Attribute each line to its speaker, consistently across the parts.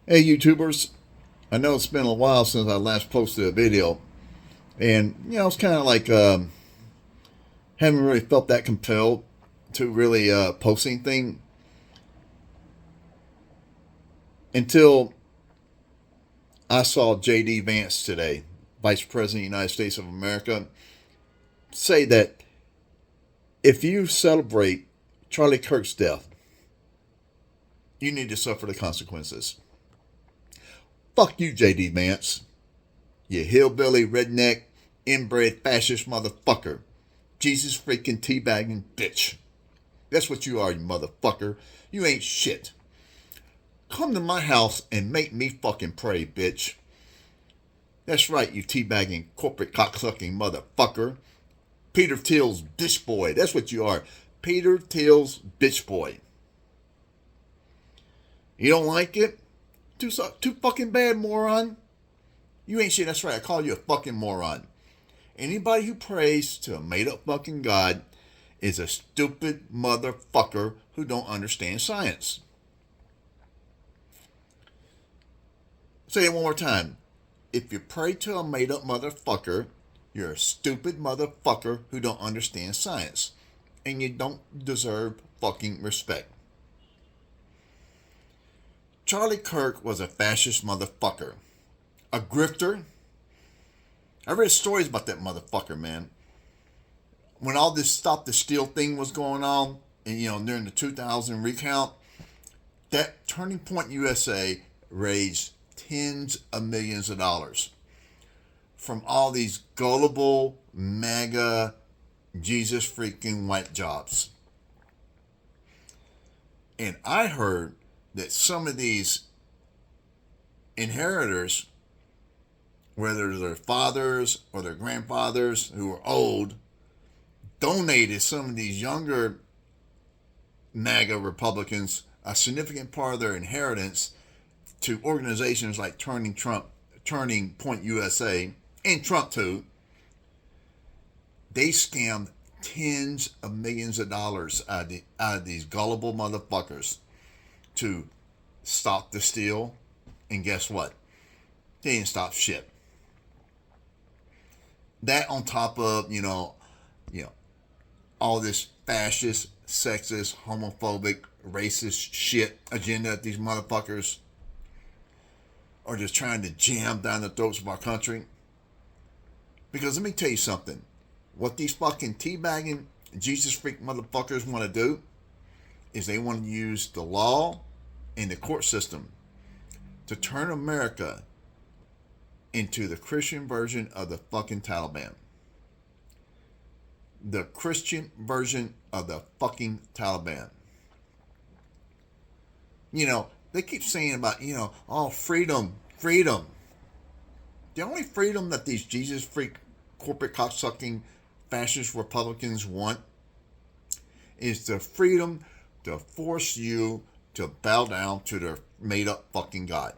Speaker 1: Hey YouTubers, I know it's been a while since I last posted a video, and it's kind of like haven't really felt that compelled to really post anything until I saw JD Vance today, Vice President of the United States of America, say that if you celebrate Charlie Kirk's death, you need to suffer the consequences. Fuck you, JD Vance, you hillbilly redneck inbred fascist motherfucker. Jesus freaking teabagging bitch. That's what you are, you motherfucker. You ain't shit. Come to my house and make me fucking pray, bitch. That's right, you teabagging corporate cocksucking motherfucker. Peter Thiel's bitch boy. That's what you are. Peter Thiel's bitch boy. You don't like it? Too fucking bad, moron. You ain't shit. That's right. I call you a fucking moron. Anybody who prays to a made up fucking God is a stupid motherfucker who don't understand science. Say it one more time. If you pray to a made up motherfucker, you're a stupid motherfucker who don't understand science. And you don't deserve fucking respect. Charlie Kirk was a fascist motherfucker. A grifter. I read stories about that motherfucker, man. When all this stop the steal thing was going on, and during the 2000 recount, that Turning Point USA raised tens of millions of dollars from all these gullible, MAGA, Jesus freaking white jobs. And I heard that some of these inheritors, whether their fathers or their grandfathers who were old, donated some of these younger MAGA Republicans a significant part of their inheritance to organizations like Turning Point USA, and Trump too. They scammed tens of millions of dollars out of these gullible motherfuckers to stop the steal. And guess what? They didn't stop shit. That on top of, all this fascist, sexist, homophobic, racist shit agenda that these motherfuckers are just trying to jam down the throats of our country. Because let me tell you something. What these fucking teabagging Jesus freak motherfuckers want to do is they want to use the law and the court system to turn America into the Christian version of the fucking Taliban. The Christian version of the fucking Taliban. They keep saying about, oh, freedom. The only freedom that these Jesus freak corporate cocksucking fascist Republicans want is the freedom to force you to bow down to their made up fucking God.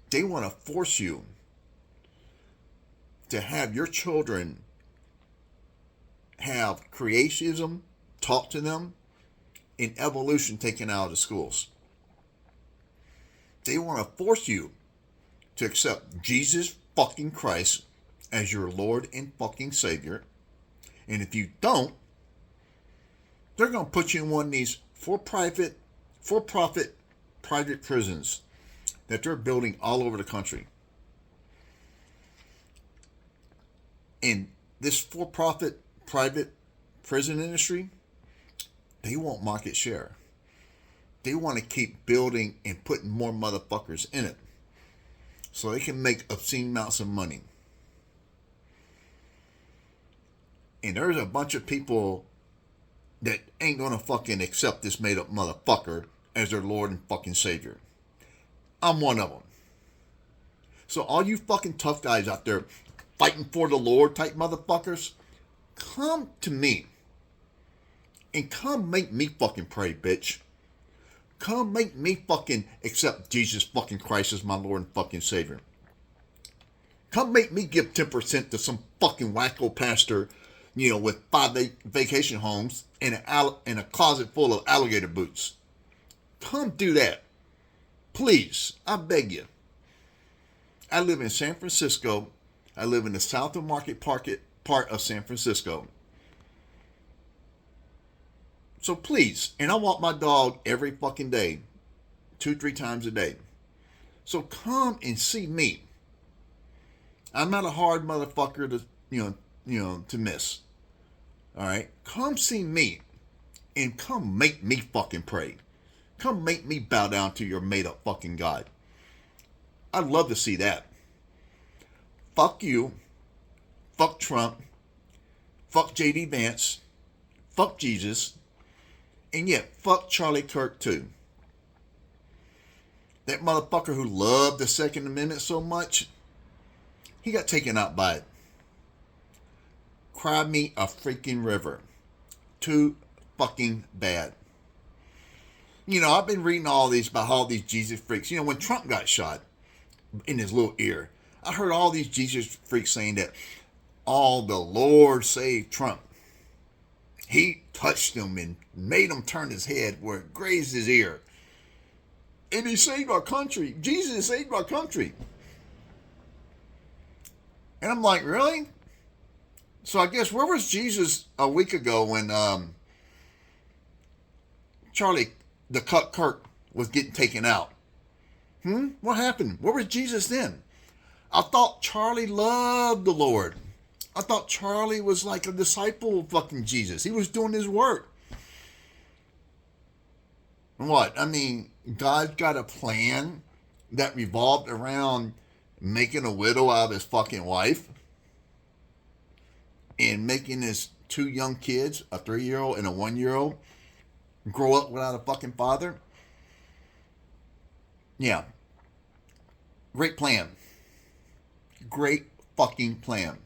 Speaker 1: They want to force you to have your children have creationism taught to them and evolution taken out of the schools. They want to force you to accept Jesus fucking Christ as your Lord and fucking Savior. And if you don't, they're going to put you in one of these for-profit private prisons that they're building all over the country. And this for-profit private prison industry, they want market share. They want to keep building and putting more motherfuckers in it so they can make obscene amounts of money. And there's a bunch of people that ain't gonna fucking accept this made up motherfucker as their Lord and fucking Savior. I'm one of them. So all you fucking tough guys out there fighting for the Lord type motherfuckers, come to me. And come make me fucking pray, bitch. Come make me fucking accept Jesus fucking Christ as my Lord and fucking Savior. Come make me give 10% to some fucking wacko pastor, with 5 vacation homes and a closet full of alligator boots. Come do that. Please, I beg you. I live in San Francisco. I live in the South of Market part of San Francisco. So please, and I walk my dog every fucking day, 2-3 times a day. So come and see me. I'm not a hard motherfucker to miss. All right, come see me, and come make me fucking pray. Come make me bow down to your made up fucking God. I'd love to see that. Fuck you. Fuck Trump. Fuck JD Vance. Fuck Jesus. And yeah, fuck Charlie Kirk too. That motherfucker who loved the Second Amendment so much, he got taken out by it. Cry me a freaking river. Too fucking bad. You know, I've been reading all these about all these Jesus freaks. You know, when Trump got shot in his little ear, I heard all these Jesus freaks saying that, oh, the Lord saved Trump. He touched him and made him turn his head where it grazed his ear. And he saved our country. Jesus saved our country. And I'm like, really? So I guess, where was Jesus a week ago when Charlie, the Cuck Kirk, was getting taken out? What happened? Where was Jesus then? I thought Charlie loved the Lord. I thought Charlie was like a disciple of fucking Jesus. He was doing his work. What? I mean, God's got a plan that revolved around making a widow out of his fucking wife and making his 2 young kids, a 3-year-old and a 1-year-old, grow up without a fucking father. Yeah. Great plan. Great fucking plan.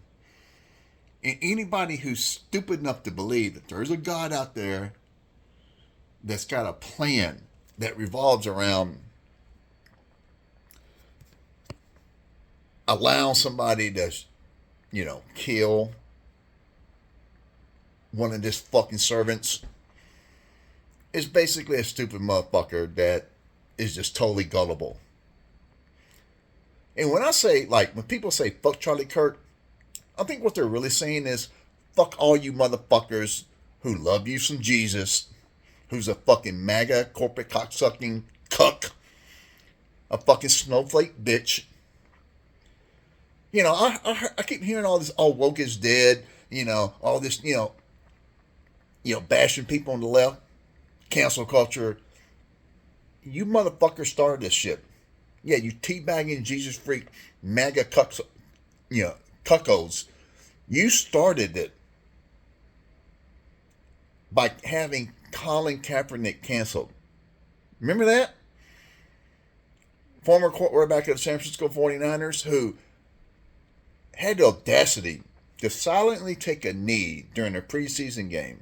Speaker 1: And anybody who's stupid enough to believe that there's a God out there that's got a plan that revolves around allowing somebody to, kill one of his fucking servants is basically a stupid motherfucker that is just totally gullible. And when I say, when people say fuck Charlie Kirk, I think what they're really saying is fuck all you motherfuckers who love you some Jesus, who's a fucking MAGA corporate cocksucking cuck, a fucking snowflake bitch. I keep hearing all this, all woke is dead, all this, bashing people on the left, cancel culture. You motherfuckers started this shit. Yeah, you teabagging Jesus freak MAGA cucks, cuckolds. You started it by having Colin Kaepernick canceled. Remember that? Former quarterback of the San Francisco 49ers who had the audacity to silently take a knee during a preseason game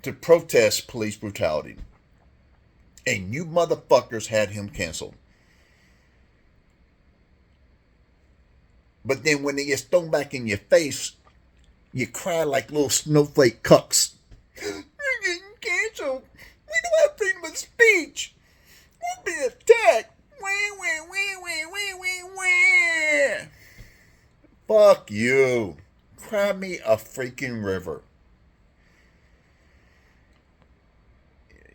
Speaker 1: to protest police brutality. And you motherfuckers had him canceled. But then when it gets thrown back in your face, you cry like little snowflake cucks. We're getting canceled. We don't have freedom of speech. We're being attacked. Fuck you. Cry me a freaking river.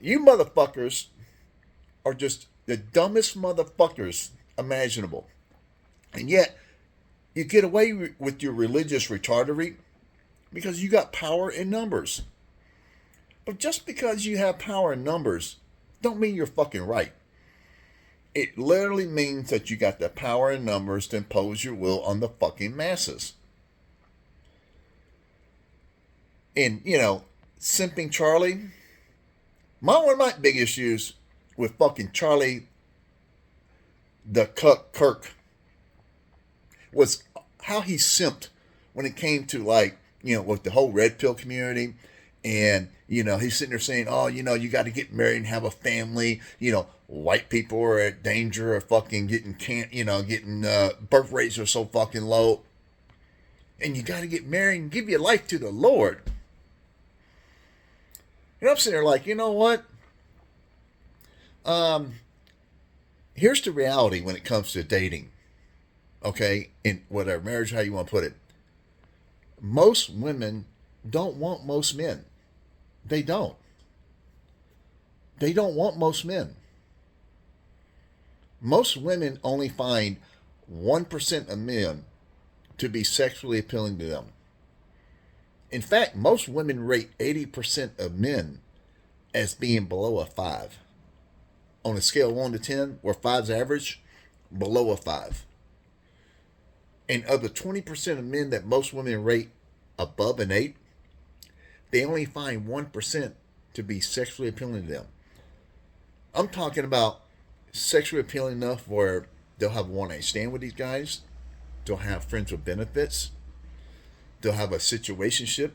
Speaker 1: You motherfuckers are just the dumbest motherfuckers imaginable. And yet, you get away with your religious retardery because you got power in numbers. But just because you have power in numbers, don't mean you're fucking right. It literally means that you got the power in numbers to impose your will on the fucking masses. And, simping Charlie. One of my big issues with fucking Charlie the Cuck Kirk was how he simped when it came to with the whole red pill community. And, he's sitting there saying, oh, you got to get married and have a family. White people are at danger of fucking getting birth rates are so fucking low. And you got to get married and give your life to the Lord. And I'm sitting there like, you know what? Um, Here's the reality when it comes to dating. Okay, in whatever marriage, how you want to put it. Most women don't want most men. They don't. They don't want most men. Most women only find 1% of men to be sexually appealing to them. In fact, most women rate 80% of men as being below a 5. On a scale of 1 to 10, where 5's average, below a 5. And of the 20% of men that most women rate above an 8, they only find 1% to be sexually appealing to them. I'm talking about sexually appealing enough where they'll have a one night stand with these guys, they'll have friends with benefits, they'll have a situationship,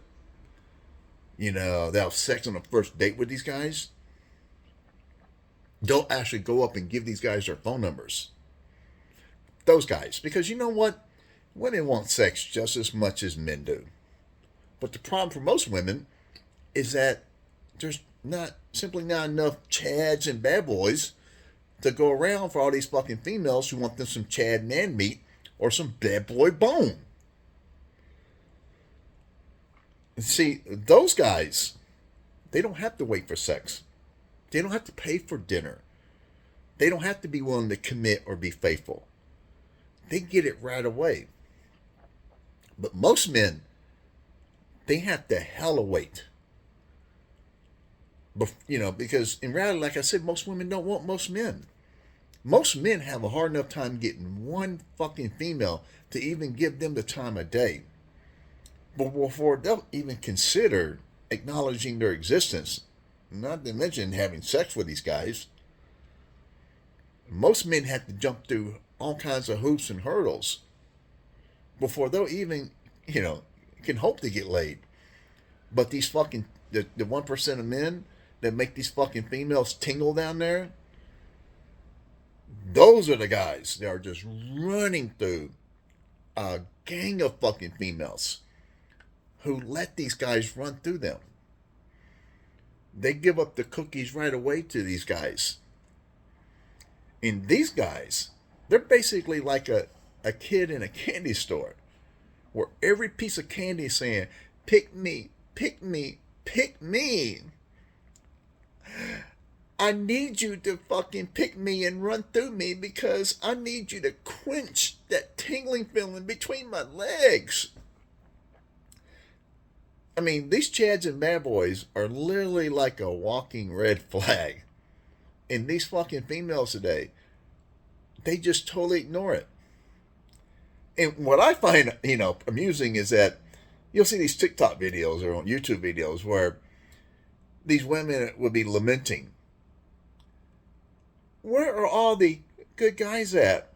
Speaker 1: they'll have sex on a first date with these guys. They'll actually go up and give these guys their phone numbers. Those guys. Because you know what? Women want sex just as much as men do. But the problem for most women is that there's simply not enough chads and bad boys to go around for all these fucking females who want them some chad man meat or some bad boy bone. See, those guys, they don't have to wait for sex. They don't have to pay for dinner. They don't have to be willing to commit or be faithful. They get it right away. But most men, they have to hella wait. Because in reality, like I said, most women don't want most men. Most men have a hard enough time getting one fucking female to even give them the time of day. But before they'll even consider acknowledging their existence, not to mention having sex with these guys, most men have to jump through all kinds of hoops and hurdles before they'll even, can hope to get laid. But these fucking, the 1% of men that make these fucking females tingle down there, those are the guys that are just running through a gang of fucking females who let these guys run through them. They give up the cookies right away to these guys. And these guys, they're basically like a kid in a candy store where every piece of candy is saying, pick me, pick me, pick me. I need you to fucking pick me and run through me because I need you to quench that tingling feeling between my legs. I mean, these chads and bad boys are literally like a walking red flag. And these fucking females today, they just totally ignore it. And what I find, amusing is that you'll see these TikTok videos or on YouTube videos where these women would be lamenting. Where are all the good guys at?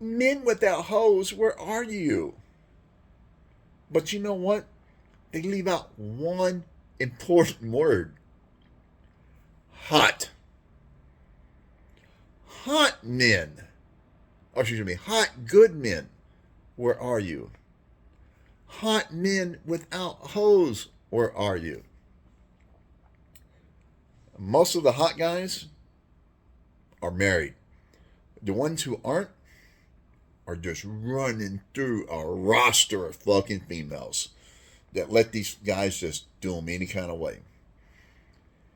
Speaker 1: Men without hoes, where are you? But you know what? They leave out one important word. Hot. Hot men. Or excuse me, hot good men. Where are you? Hot men without hoes. Where are you? Most of the hot guys are married. The ones who aren't are just running through a roster of fucking females that let these guys just do them any kind of way.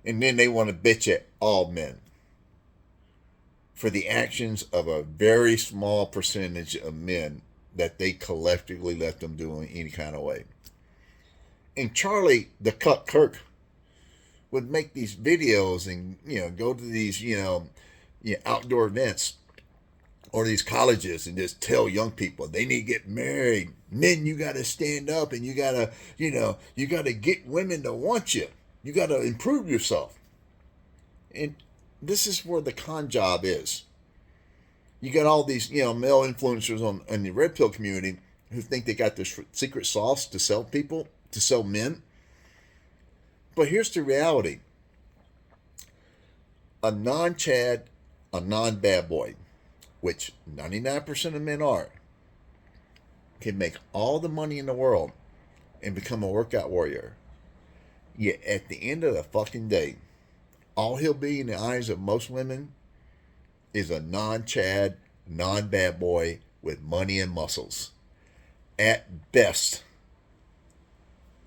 Speaker 1: And then they want to bitch at all men for the actions of a very small percentage of men that they collectively let them do in any kind of way. And Charlie, the Cuck Kirk, would make these videos and, go to these, outdoor events or these colleges and just tell young people they need to get married. Men, you got to stand up and you got to, you got to get women to want you. You got to improve yourself. And this is where the con job is. You got all these, male influencers in the red pill community who think they got this secret sauce to sell people, to sell men. But here's the reality. A non-Chad, a non-bad boy, which 99% of men are, can make all the money in the world and become a workout warrior. Yet at the end of the fucking day, all he'll be in the eyes of most women is a non-Chad, non-bad boy with money and muscles. At best,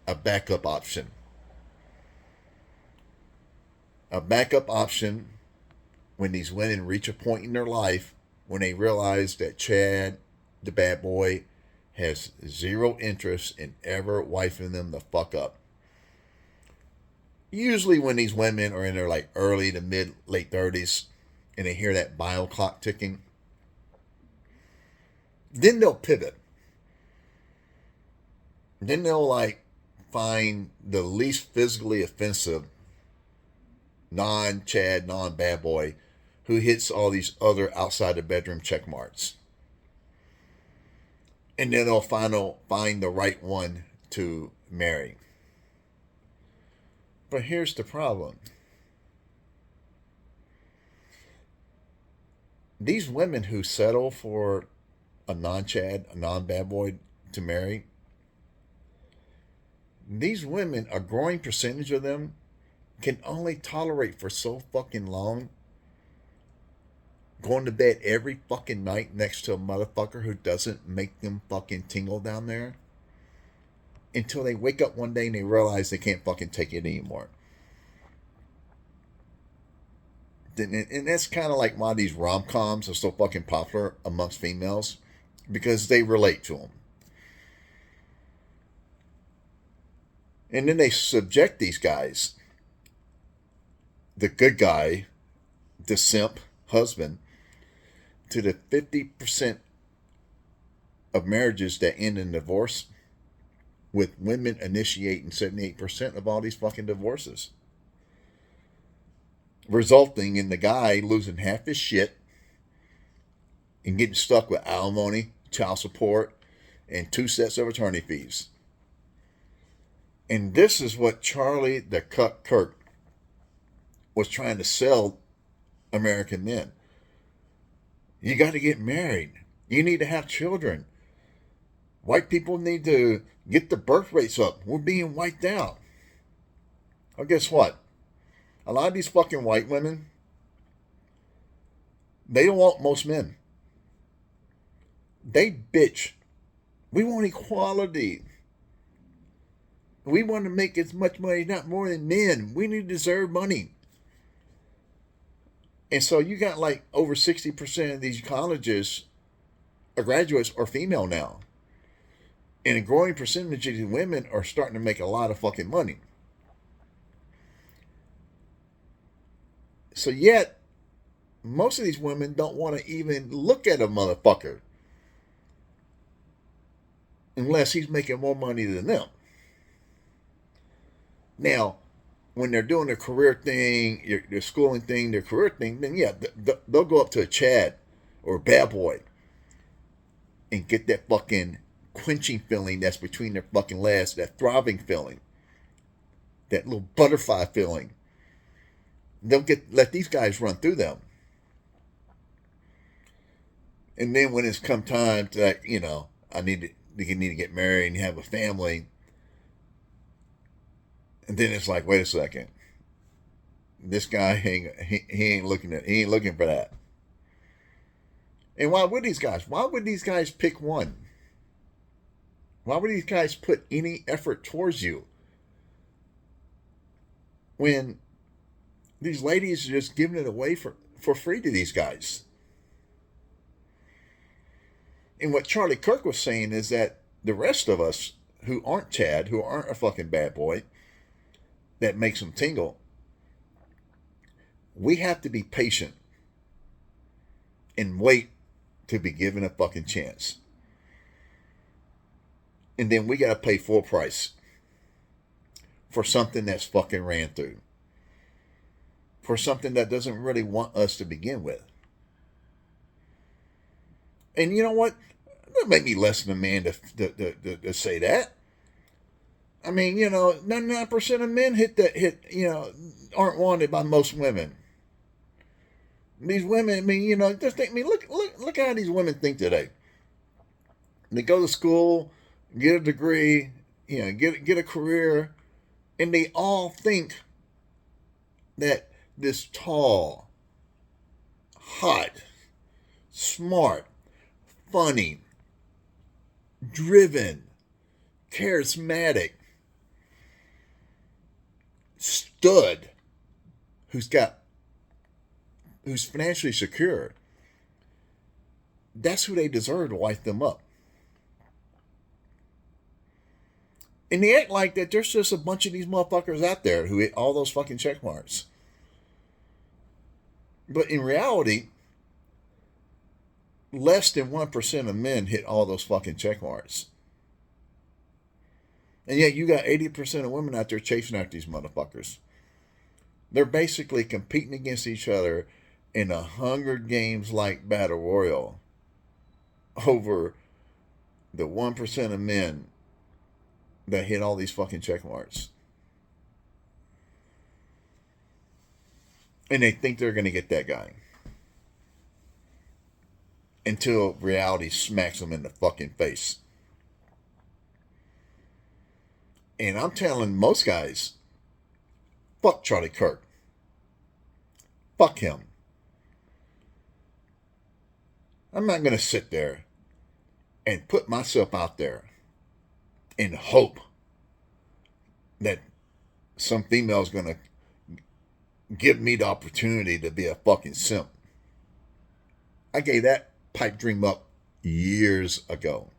Speaker 1: a backup option. A backup option when these women reach a point in their life when they realize that Chad, the bad boy, has zero interest in ever wifing them the fuck up. Usually when these women are in their like early to mid late 30s and they hear that bio clock ticking, then they'll pivot. Then they'll like find the least physically offensive non-Chad, non-bad boy who hits all these other outside the bedroom check marks. And then they'll find the right one to marry. But here's the problem. These women who settle for a non-Chad, a non-bad boy to marry, these women, a growing percentage of them, can only tolerate for so fucking long going to bed every fucking night next to a motherfucker who doesn't make them fucking tingle down there until they wake up one day and they realize they can't fucking take it anymore. And that's kind of like why these rom-coms are so fucking popular amongst females, because they relate to them. And then they subject these guys, the good guy, the simp husband, to the 50% of marriages that end in divorce, with women initiating 78% of all these fucking divorces, resulting in the guy losing half his shit and getting stuck with alimony, child support, and 2 sets of attorney fees. And this is what Charlie the Cuck Kirk was trying to sell American men. You got to get married. You need to have children. White people need to get the birth rates up. We're being wiped out. Well, guess what? A lot of these fucking white women, they don't want most men. They bitch. We want equality. We want to make as much money, not more than men. We need to deserve money. And so you got like over 60% of these colleges graduates are female now. And a growing percentage of these women are starting to make a lot of fucking money. So yet, most of these women don't want to even look at a motherfucker unless he's making more money than them. Now, when they're doing their career thing, their schooling thing, their career thing, then yeah, they'll go up to a Chad or a bad boy and get that fucking quenching feeling that's between their fucking legs, that throbbing feeling, that little butterfly feeling. They'll let these guys run through them. And then when it's come time to, like, I need to get married and have a family, and then it's like, wait a second, this guy he ain't looking for that. And why would these guys pick one? Why would these guys put any effort towards you when these ladies are just giving it away for free to these guys? And what Charlie Kirk was saying is that the rest of us who aren't Chad, who aren't a fucking bad boy that makes them tingle, we have to be patient and wait to be given a fucking chance. And then we got to pay full price for something that's fucking ran through. For something that doesn't really want us to begin with. And you know what? It doesn't make me less than a man to say that. I mean, 99% of men aren't wanted by most women. These women, look how these women think today. They go to school, get a degree, get a career, and they all think that this tall, hot, smart, funny, driven, charismatic stud who's financially secure. That's who they deserve to wife them up. And they act like that there's just a bunch of these motherfuckers out there who hit all those fucking check marks. But in reality, less than 1% of men hit all those fucking check marks. And yet you got 80% of women out there chasing after these motherfuckers. They're basically competing against each other in a Hunger Games like battle royal over the 1% of men that hit all these fucking check marks. And they think they're going to get that guy. Until reality smacks them in the fucking face. And I'm telling most guys, fuck Charlie Kirk. Fuck him. I'm not going to sit there and put myself out there and hope that some female's going to give me the opportunity to be a fucking simp. I gave that pipe dream up years ago.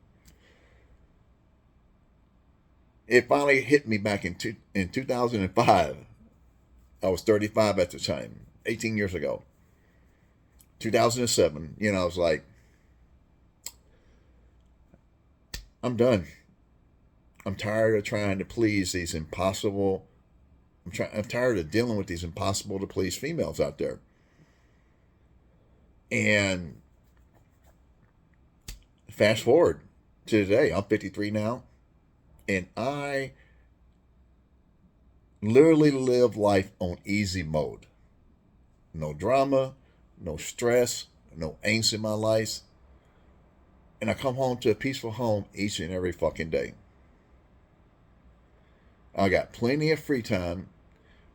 Speaker 1: It finally hit me back in 2005. I was 35 at the time, 18 years ago. 2007, I was like, I'm done. I'm tired of trying to please these impossible. I'm tired of dealing with these impossible to please females out there. And fast forward to today, I'm 53 now, and I literally live life on easy mode. No drama, no stress, no angst in my life. And I come home to a peaceful home each and every fucking day. I got plenty of free time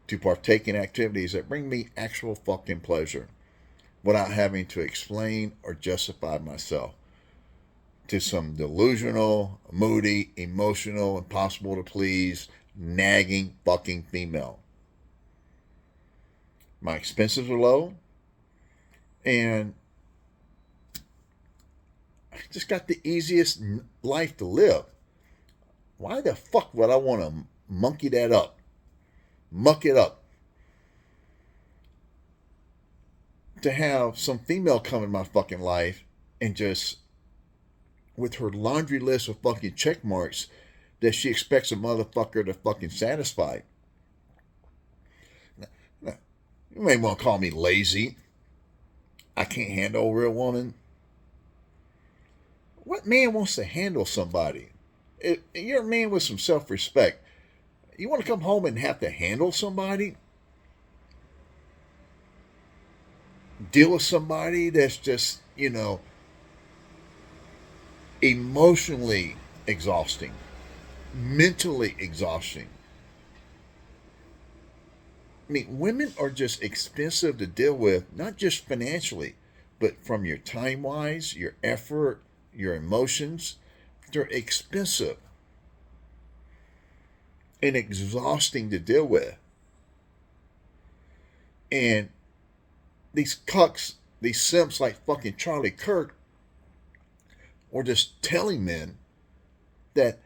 Speaker 1: to partake in activities that bring me actual fucking pleasure without having to explain or justify myself to some delusional, moody, emotional, impossible to please, nagging fucking female. My expenses are low, and I just got the easiest life to live. Why the fuck would I want to monkey that up? Muck it up. To have some female come in my fucking life and just, with her laundry list of fucking check marks that she expects a motherfucker to fucking satisfy. Now, you may want to call me lazy. I can't handle a real woman. What man wants to handle somebody? If you're a man with some self-respect, you want to come home and have to handle somebody? Deal with somebody that's just, emotionally exhausting, mentally exhausting. I mean, women are just expensive to deal with, not just financially, but from your time-wise, your effort, your emotions. They're expensive and exhausting to deal with. And these cucks, these simps like fucking Charlie Kirk, or just telling men that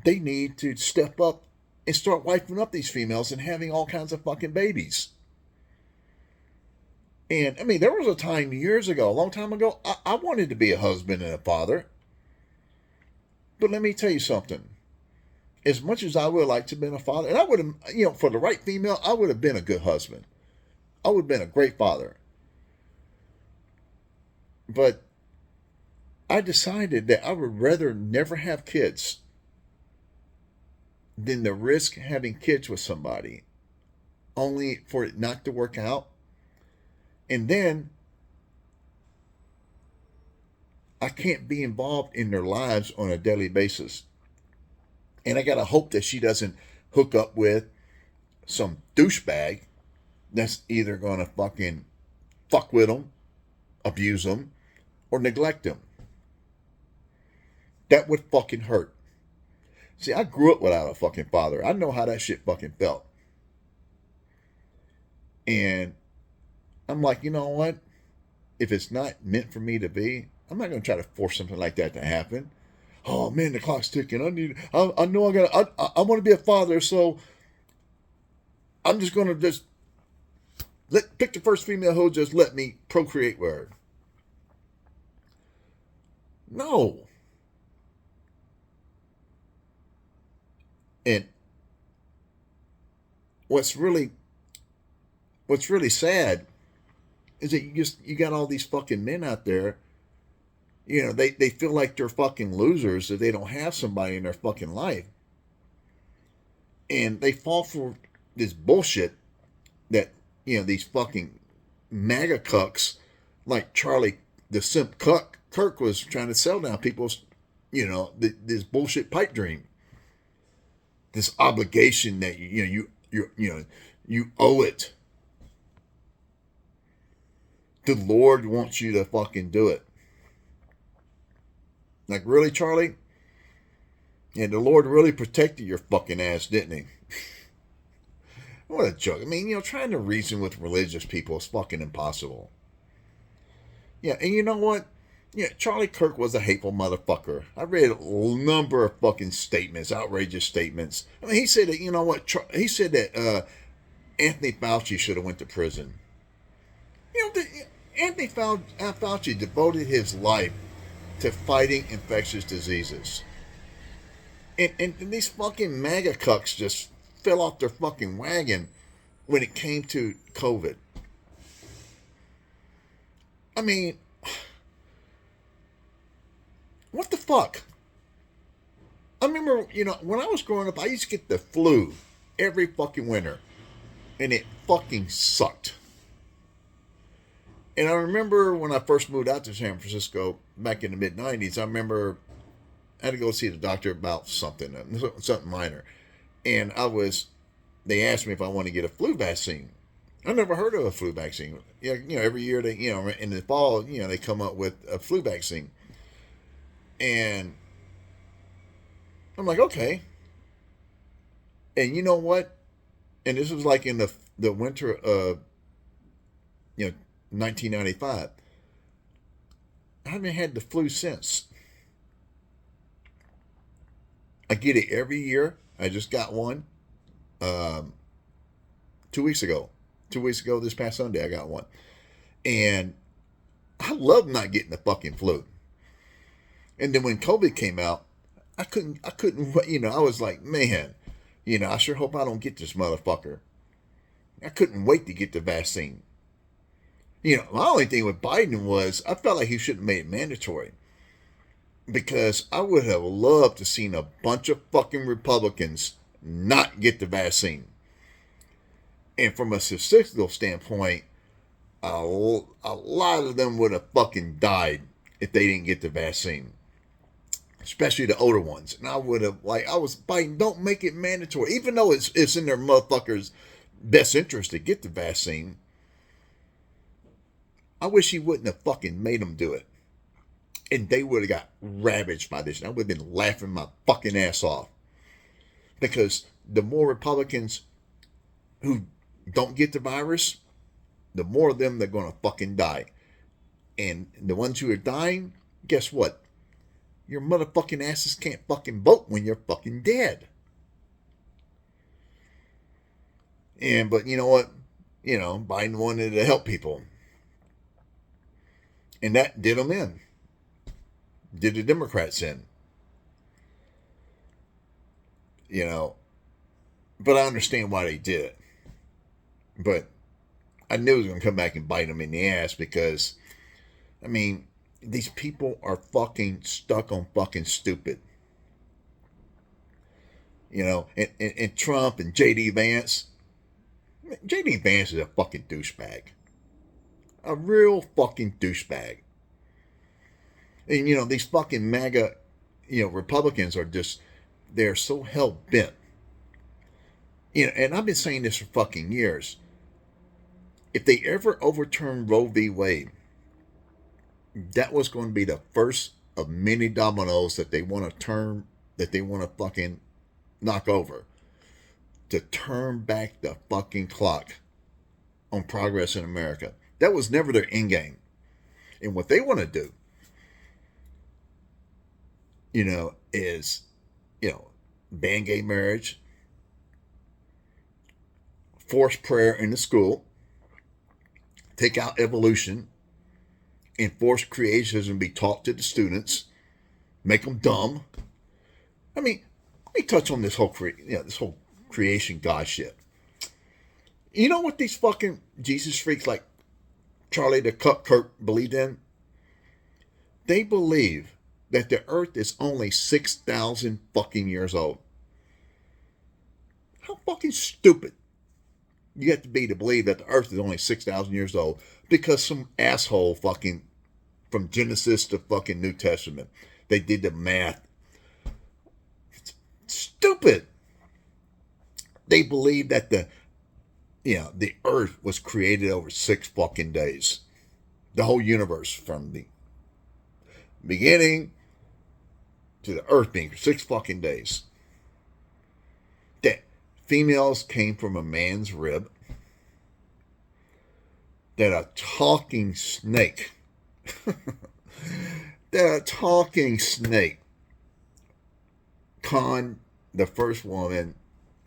Speaker 1: they need to step up and start wiping up these females and having all kinds of fucking babies. And I mean, there was a time years ago, a long time ago, I wanted to be a husband and a father. But let me tell you something. As much as I would like to have been a father, and I would have, for the right female, I would have been a good husband. I would have been a great father. But I decided that I would rather never have kids than to risk having kids with somebody only for it not to work out. And then I can't be involved in their lives on a daily basis. And I got to hope that she doesn't hook up with some douchebag that's either going to fucking fuck with them, abuse them, or neglect them. That would fucking hurt. See, I grew up without a fucking father. I know how that shit fucking felt. And I'm like, you know what? If it's not meant for me to be, I'm not going to try to force something like that to happen. Oh man, the clock's ticking. I know I want to be a father, so I'm just going to pick the first female who'll just let me procreate with her. No. And what's really sad is that you got all these fucking men out there, they feel like they're fucking losers if they don't have somebody in their fucking life. And they fall for this bullshit that, these fucking MAGA cucks like Charlie, the SIMP Cuck Kirk was trying to sell down people's, this bullshit pipe dream. This obligation that you owe it. The Lord wants you to fucking do it. Like, really, Charlie? Yeah, the Lord really protected your fucking ass, didn't he? What a joke. I mean, trying to reason with religious people is fucking impossible. Yeah, and you know what? Yeah, Charlie Kirk was a hateful motherfucker. I read a number of fucking statements, outrageous statements. I mean, he said that, he said that Anthony Fauci should have went to prison. Anthony Fauci devoted his life to fighting infectious diseases. And these fucking MAGA cucks just fell off their fucking wagon when it came to COVID. I mean, what the fuck? I remember, when I was growing up, I used to get the flu every fucking winter. And it fucking sucked. And I remember when I first moved out to San Francisco back in the mid-90s, I remember I had to go see the doctor about something minor. And they asked me if I wanted to get a flu vaccine. I never heard of a flu vaccine. Every year they, in the fall, they come up with a flu vaccine. And I'm like, okay. And you know what? And this was like in the winter of, 1995. I haven't had the flu since. I get it every year. I just got one 2 weeks ago. 2 weeks ago, this past Sunday, I got one. And I love not getting the fucking flu. And then when COVID came out, I couldn't, I was like, man, I sure hope I don't get this motherfucker. I couldn't wait to get the vaccine. My only thing with Biden was I felt like he should have made it mandatory. Because I would have loved to seen a bunch of fucking Republicans not get the vaccine. And from a statistical standpoint, a lot of them would have fucking died if they didn't get the vaccine. Especially the older ones. And I would have, Biden, don't make it mandatory. Even though it's in their motherfuckers' best interest to get the vaccine. I wish he wouldn't have fucking made them do it. And they would have got ravaged by this. And I would have been laughing my fucking ass off. Because the more Republicans who don't get the virus, the more of them they're going to fucking die. And the ones who are dying, guess what? Your motherfucking asses can't fucking vote when you're fucking dead. But you know what? Biden wanted to help people. And that did them in. Did the Democrats in. But I understand why they did it. But I knew it was going to come back and bite them in the ass because, these people are fucking stuck on fucking stupid. And Trump and JD Vance. JD Vance is a fucking douchebag. A real fucking douchebag. And, these fucking MAGA, Republicans are just, they're so hell-bent. And I've been saying this for fucking years. if they ever overturn Roe v. Wade, that was going to be the first of many dominoes that they want to turn, that they want to fucking knock over, to turn back the fucking clock on progress in America. That was never their end game. And what they want to do, is, ban gay marriage, force prayer in the school, take out evolution, and force creationism be taught to the students, make them dumb. I mean, let me touch on this whole creation God shit. You know what these fucking Jesus freaks like Charlie the Cuck Kirk believed in? They believe that the earth is only 6,000 fucking years old. How fucking stupid you have to be to believe that the earth is only 6,000 years old because some asshole fucking from Genesis to fucking New Testament, they did the math. It's stupid. They believe that the earth was created over 6 fucking days. The whole universe from the beginning to the earth being 6 fucking days. That females came from a man's rib. That a talking snake conned the first woman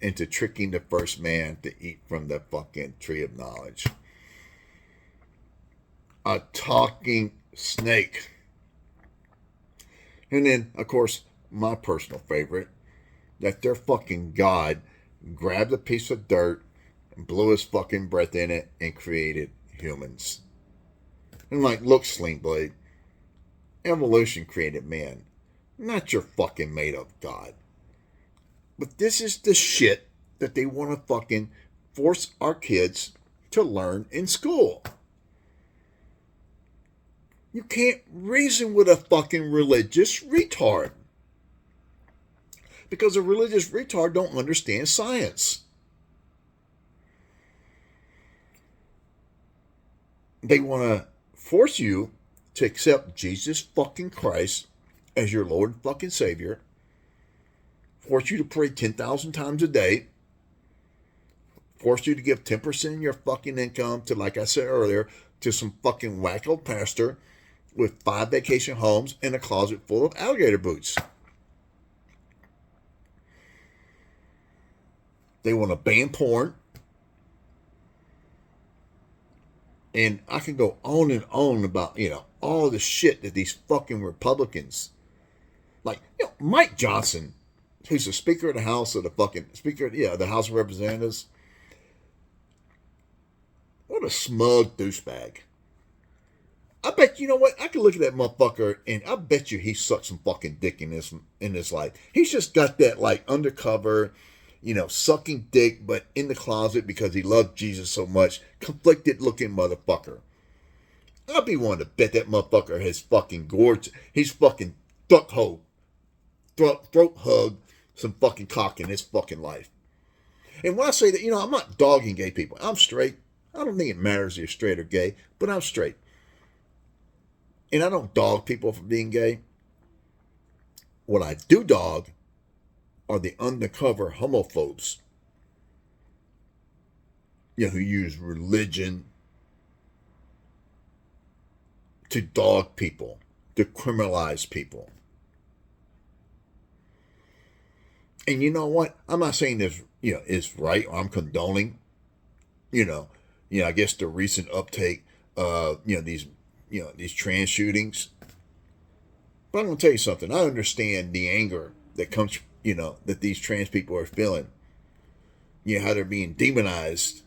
Speaker 1: into tricking the first man to eat from the fucking tree of knowledge. A talking snake. And then, of course, my personal favorite, that their fucking God grabbed a piece of dirt and blew his fucking breath in it and created humans. And like, look, Sling Blade, evolution created man, not your fucking made up God. But this is the shit that they want to fucking force our kids to learn in school. You can't reason with a fucking religious retard. Because a religious retard don't understand science. They want to force you to accept Jesus fucking Christ as your Lord and fucking Savior. Force you to pray 10,000 times a day. Force you to give 10% of your fucking income to, like I said earlier, to some fucking wacko pastor with 5 vacation homes and a closet full of alligator boots. They want to ban porn. And I can go on and on about, all the shit that these fucking Republicans, like, Mike Johnson, who's the Speaker of the House of the House of Representatives. What a smug douchebag. I bet, you know what? I can look at that motherfucker and I bet you he sucked some fucking dick in his life. He's just got that, like, undercover, sucking dick, but in the closet because he loved Jesus so much, conflicted looking motherfucker. I'd be one to bet that motherfucker has fucking gorged, he's fucking throat hug some fucking cock in his fucking life. And when I say that, I'm not dogging gay people. I'm straight. I don't think it matters if you're straight or gay, but I'm straight. And I don't dog people for being gay. What I do dog are the undercover homophobes, who use religion to dog people, to criminalize people. And you know what? I'm not saying this, is right, or I'm condoning, I guess the recent uptake of, these trans shootings. But I'm going to tell you something. I understand the anger that comes, that these trans people are feeling. How they're being demonized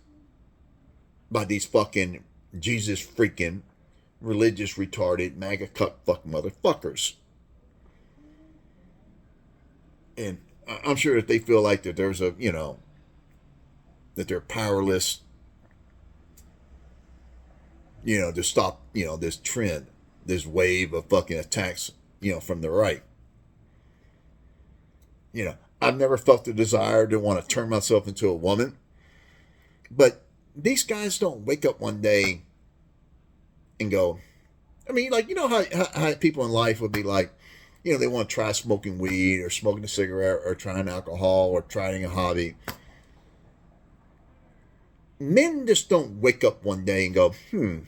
Speaker 1: by these fucking Jesus freaking religious retarded MAGA cuck fuck motherfuckers. And I'm sure that they feel like that there's a, that they're powerless, to stop, this trend, this wave of fucking attacks, from the right. I've never felt the desire to want to turn myself into a woman, but these guys don't wake up one day and go, I mean, like, you know how people in life would be like, you know, they want to try smoking weed or smoking a cigarette or trying alcohol or trying a hobby. Men just don't wake up one day and go, you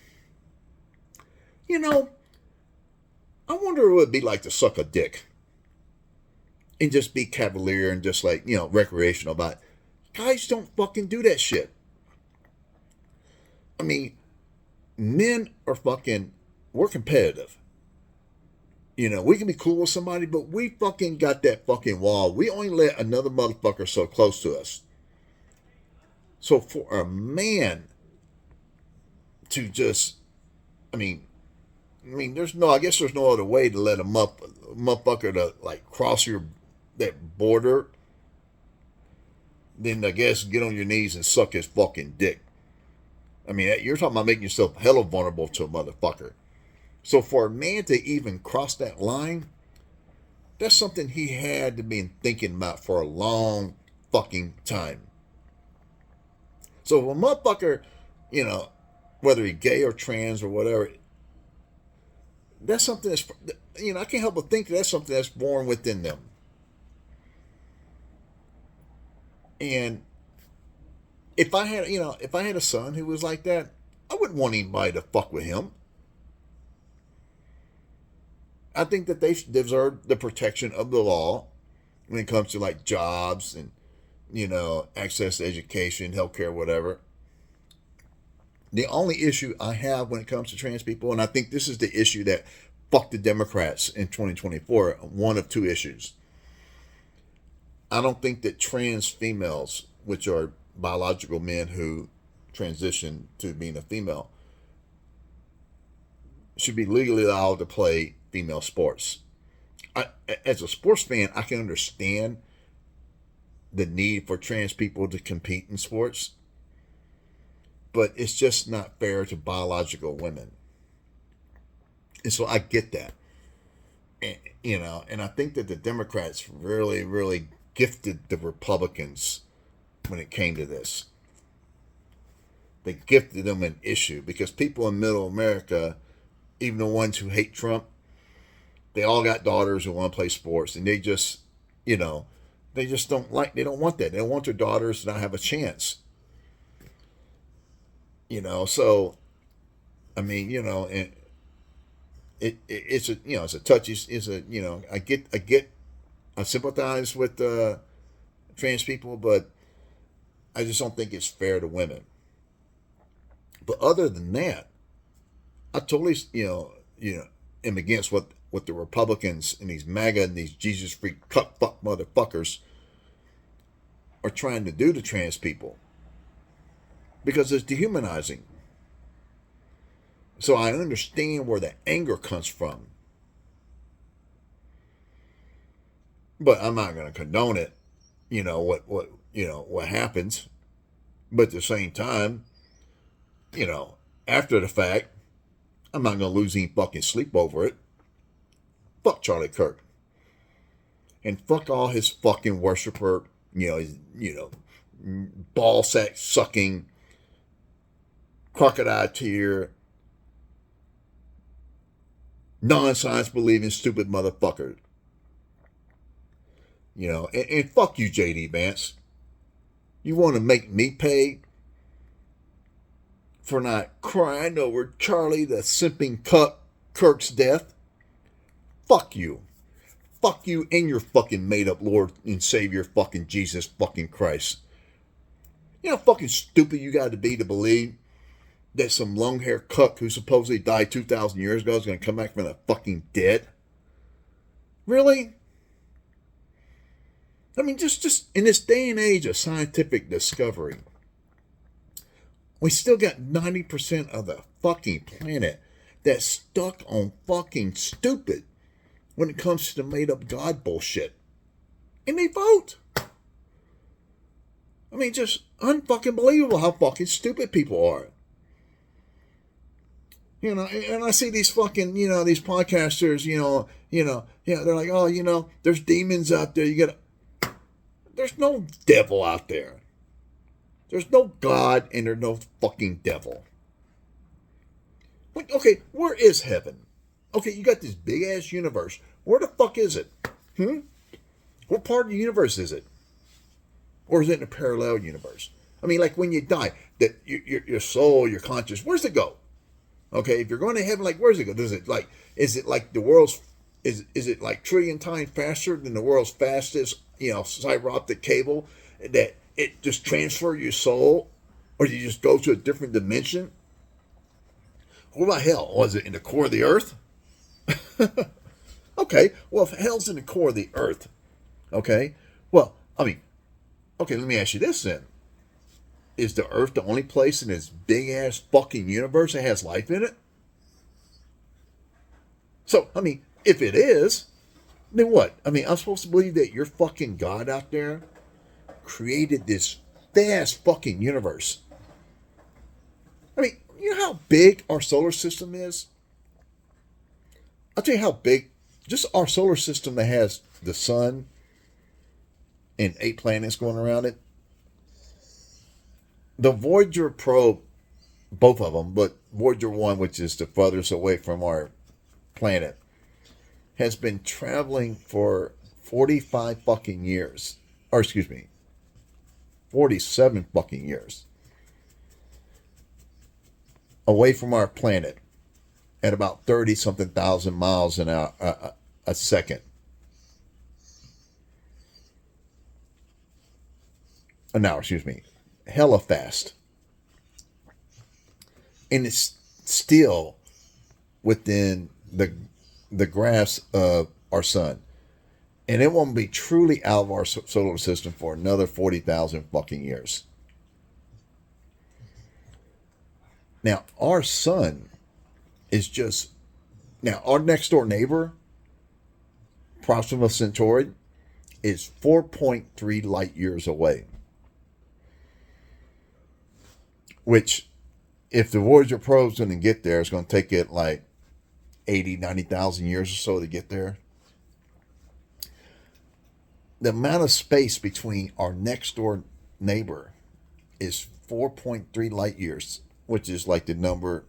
Speaker 1: know, I wonder what it would be like to suck a dick and just be cavalier and just like, you know, recreational about it. Guys don't fucking do that shit. I mean, men are we're competitive. You know, we can be cool with somebody, but we fucking got that fucking wall. We only let another motherfucker so close to us. So for a man to just, I mean, I guess there's no other way to let a motherfucker to like cross that border than I guess get on your knees and suck his fucking dick. I mean, you're talking about making yourself hella vulnerable to a motherfucker. So for a man to even cross that line, that's something he had to be thinking about for a long fucking time. So if a motherfucker, you know, whether he's gay or trans or whatever, that's something that's, you know, I can't help but think that's something that's born within them. And if I had a son who was like that, I wouldn't want anybody to fuck with him. I think that they deserve the protection of the law when it comes to like jobs and, you know, access to education, healthcare, whatever. The only issue I have when it comes to trans people, and I think this is the issue that fucked the Democrats in 2024, one of two issues. I don't think that trans females, which are biological men who transition to being a female, should be legally allowed to play female sports. As a sports fan, I can understand the need for trans people to compete in sports, but it's just not fair to biological women. And so I get that. And, you know, and I think that the Democrats really, really gifted the Republicans when it came to this. They gifted them an issue because people in middle America, even the ones who hate Trump, they all got daughters who want to play sports, and they just, you know, they don't want that. They don't want their daughters to not have a chance. You know, so, I mean, you know, and it's a, you know, it's a touchy, you know, I sympathize with trans people, but I just don't think it's fair to women. But other than that, I totally, you know, am against what the Republicans and these MAGA and these Jesus freak cuck fuck motherfuckers are trying to do to trans people, because it's dehumanizing. So I understand where the anger comes from, but I'm not going to condone it. You know what happens, but at the same time, you know, after the fact, I'm not going to lose any fucking sleep over it. Fuck Charlie Kirk. And fuck all his fucking worshiper, ball sack sucking, crocodile tear, non-science believing stupid motherfucker. You know, and fuck you, JD Vance. You want to make me pay for not crying over Charlie the simping Cuck Kirk's death? Fuck you. Fuck you and your fucking made up Lord and Savior fucking Jesus fucking Christ. You know how fucking stupid you got to be to believe that some long haired cuck who supposedly died 2,000 years ago is going to come back from the fucking dead? Really? I mean, just in this day and age of scientific discovery, we still got 90% of the fucking planet that's stuck on fucking stupid when it comes to the made up God bullshit. And they vote. I mean, just unfucking believable how fucking stupid people are. You know, and I see these fucking, these podcasters, they're like, oh, there's demons out there. There's no devil out there. There's no God and there's no fucking devil. Okay, where is heaven? Okay, you got this big ass universe. Where the fuck is it? What part of the universe is it? Or is it in a parallel universe? I mean, like when you die, that your soul, your conscious, where's it go? Okay, if you're going to heaven, like where's it go? Is it like the world's is it like trillion times faster than the world's fastest, fiber optic cable that it just transfer your soul, or do you just go to a different dimension? What about hell? Was it in the core of the earth? Okay, well, if hell's in the core of the earth, okay, well, I mean, okay, let me ask you this then. Is the earth the only place in this big ass fucking universe that has life in it? So, I mean, if it is, then what? I mean, I'm supposed to believe that your fucking God out there created this vast fucking universe. I mean, you know how big our solar system is? I'll tell you how big just our solar system that has the sun and 8 planets going around it. The Voyager probe, both of them, but Voyager 1, which is the furthest away from our planet, has been traveling for 45 fucking years. Or excuse me, 47 fucking years away from our planet at about 30 something thousand miles a second. An hour, excuse me. Hella fast. And it's still within the grasp of our sun. And it won't be truly out of our solar system for another 40,000 fucking years. Now, our sun is just... Now, our next door neighbor, Proxima Centauri, is 4.3 light years away. Which, if the Voyager probe's going to get there, it's going to take it like 80, 90,000 years or so to get there. The amount of space between our next door neighbor is 4.3 light years, which is like the number.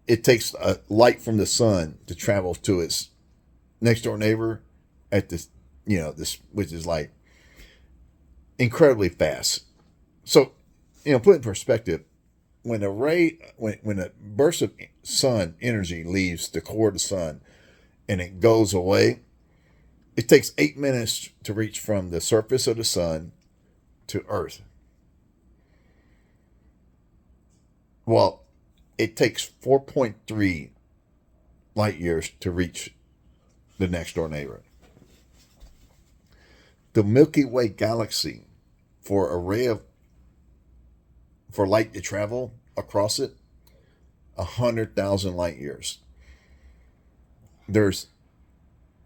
Speaker 1: It takes a light from the sun to travel to its next door neighbor at this, which is like incredibly fast. So, put in perspective, when a burst of sun energy leaves the core of the sun and it goes away, it takes 8 minutes to reach from the surface of the sun to Earth. Well, it takes 4.3 light years to reach the next door neighbor. The Milky Way galaxy, for light to travel across it, 100,000 light years. There's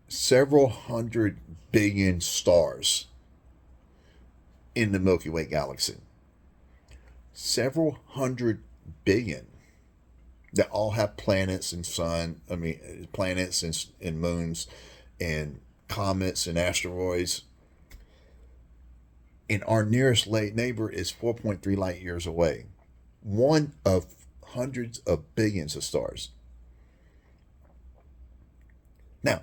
Speaker 1: several 100 billion stars in the Milky Way galaxy. Several 100 billion that all have planets and planets and moons and comets and asteroids. And our nearest neighbor is 4.3 light years away. One of hundreds of billions of stars. Now,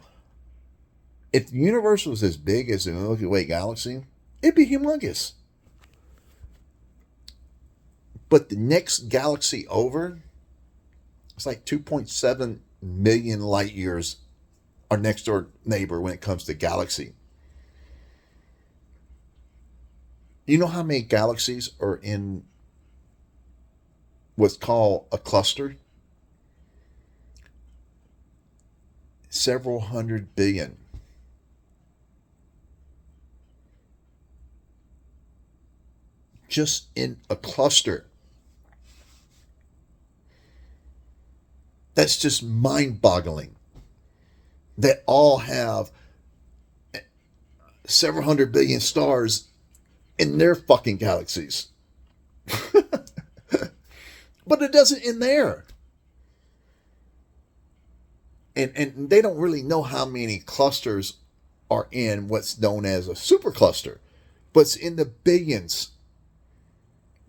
Speaker 1: if the universe was as big as the Milky Way galaxy, it'd be humongous. But the next galaxy over, it's like 2.7 million light years our next door neighbor when it comes to galaxy. You know how many galaxies are in what's called a cluster? Several 100 billion. Just in a cluster. That's just mind-boggling. That all have several 100 billion stars in their fucking galaxies. But it doesn't end there. And they don't really know how many clusters are in what's known as a supercluster. But it's in the billions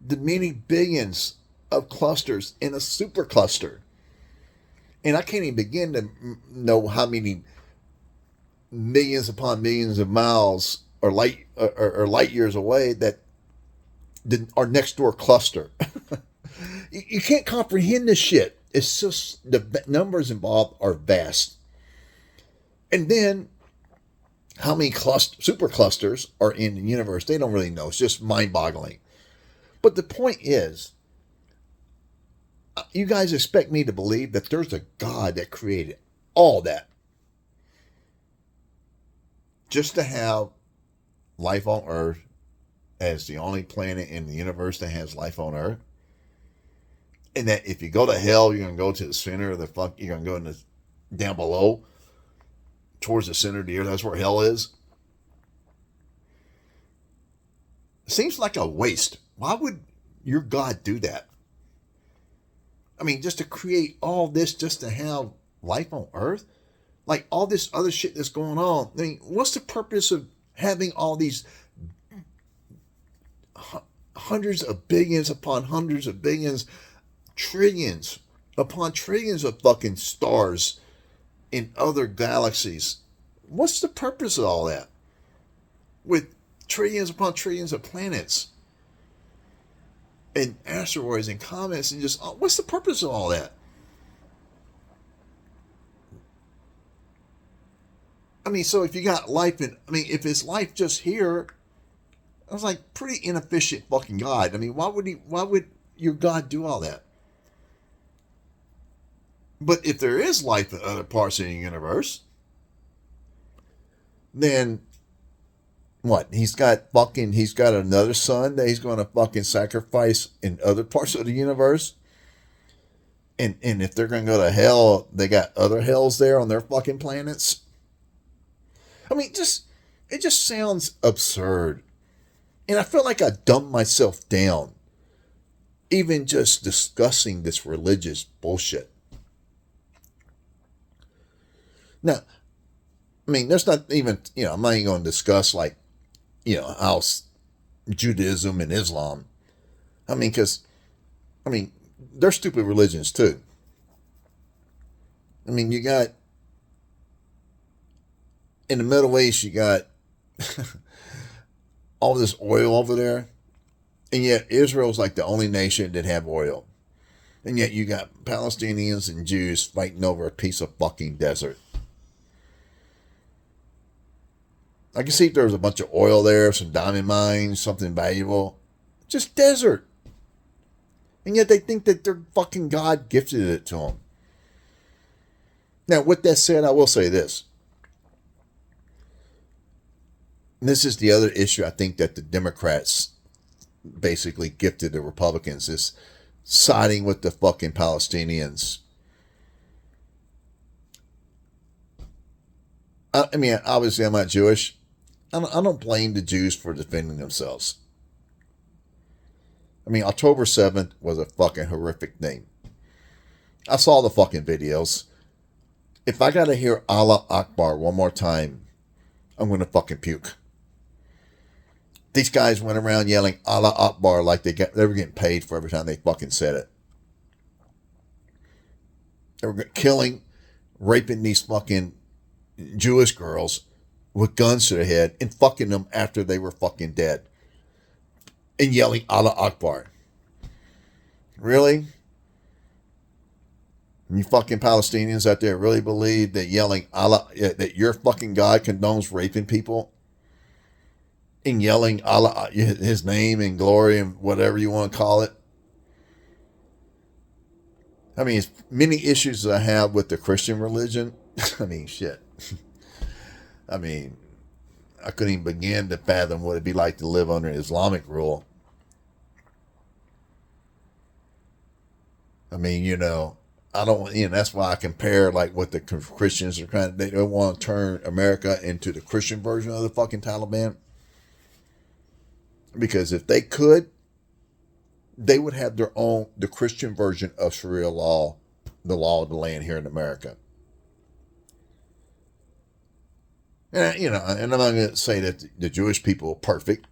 Speaker 1: the many billions of clusters in a supercluster. And I can't even begin to know how many millions upon millions of miles or light years away that our next door cluster. You can't comprehend this shit. It's just the numbers involved are vast. And then how many superclusters are in the universe? They don't really know. It's just mind-boggling. But the point is, you guys expect me to believe that there's a God that created all that just to have life on Earth as the only planet in the universe that has life on Earth? And that if you go to hell, you're going to go to the center of the you're going to go in the, down below towards the center of the earth. That's where hell is. It seems like a waste. Why would your God do that? I mean, just to create all this just to have life on Earth? Like all this other shit that's going on. I mean, what's the purpose of having all these hundreds of billions upon hundreds of billions, trillions upon trillions of fucking stars in other galaxies? What's the purpose of all that? With trillions upon trillions of planets and asteroids and comets and just, what's the purpose of all that? I mean, so if you got life if it's life just here, I was like, pretty inefficient fucking God. I mean, why would your God do all that? But if there is life in other parts of the universe, then what? He's got another son that he's going to fucking sacrifice in other parts of the universe. And if they're going to go to hell, they got other hells there on their fucking planets. I mean, it just sounds absurd. And I feel like I dumbed myself down, even just discussing this religious bullshit. Now, I mean, there's not even, I'm not even going to discuss how Judaism and Islam. I mean, they're stupid religions too. I mean, you got, in the Middle East, you got all this oil over there. And yet Israel's like the only nation that have oil. And yet you got Palestinians and Jews fighting over a piece of fucking desert. I can see if there was a bunch of oil there, some diamond mines, something valuable. Just desert. And yet they think that their fucking God gifted it to them. Now, with that said, I will say this. And this is the other issue I think that the Democrats basically gifted the Republicans, is siding with the fucking Palestinians. I mean, obviously I'm not Jewish. I don't blame the Jews for defending themselves. I mean, October 7th was a fucking horrific thing. I saw the fucking videos. If I gotta hear Allah Akbar one more time, I'm gonna fucking puke. These guys went around yelling Allah Akbar like they were getting paid for every time they fucking said it. They were killing, raping these fucking Jewish girls with guns to their head and fucking them after they were fucking dead. And yelling Allah Akbar. Really? You fucking Palestinians out there really believe that yelling Allah, that your fucking God condones raping people? And yelling Allah, his name and glory and whatever you want to call it? I mean, as many issues as I have with the Christian religion, I mean, shit. I mean, I couldn't even begin to fathom what it'd be like to live under Islamic rule. I mean, I don't, that's why I compare like what the Christians are trying to, they want to turn America into the Christian version of the fucking Taliban. Because if they could, they would have the Christian version of Sharia law, the law of the land here in America. And, and I'm not going to say that the Jewish people are perfect.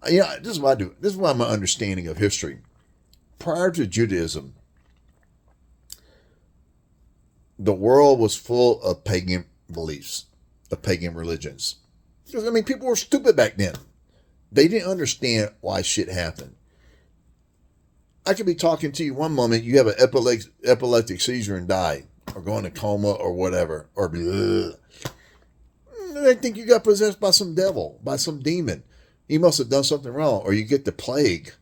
Speaker 1: This is what I do. This is why my understanding of history. Prior to Judaism, the world was full of pagan beliefs, of pagan religions. Because, people were stupid back then. They didn't understand why shit happened. I could be talking to you one moment, you have an epileptic seizure and die, or go in a coma, or whatever, or bleh. They think you got possessed by some devil, by some demon. You must have done something wrong, or you get the plague,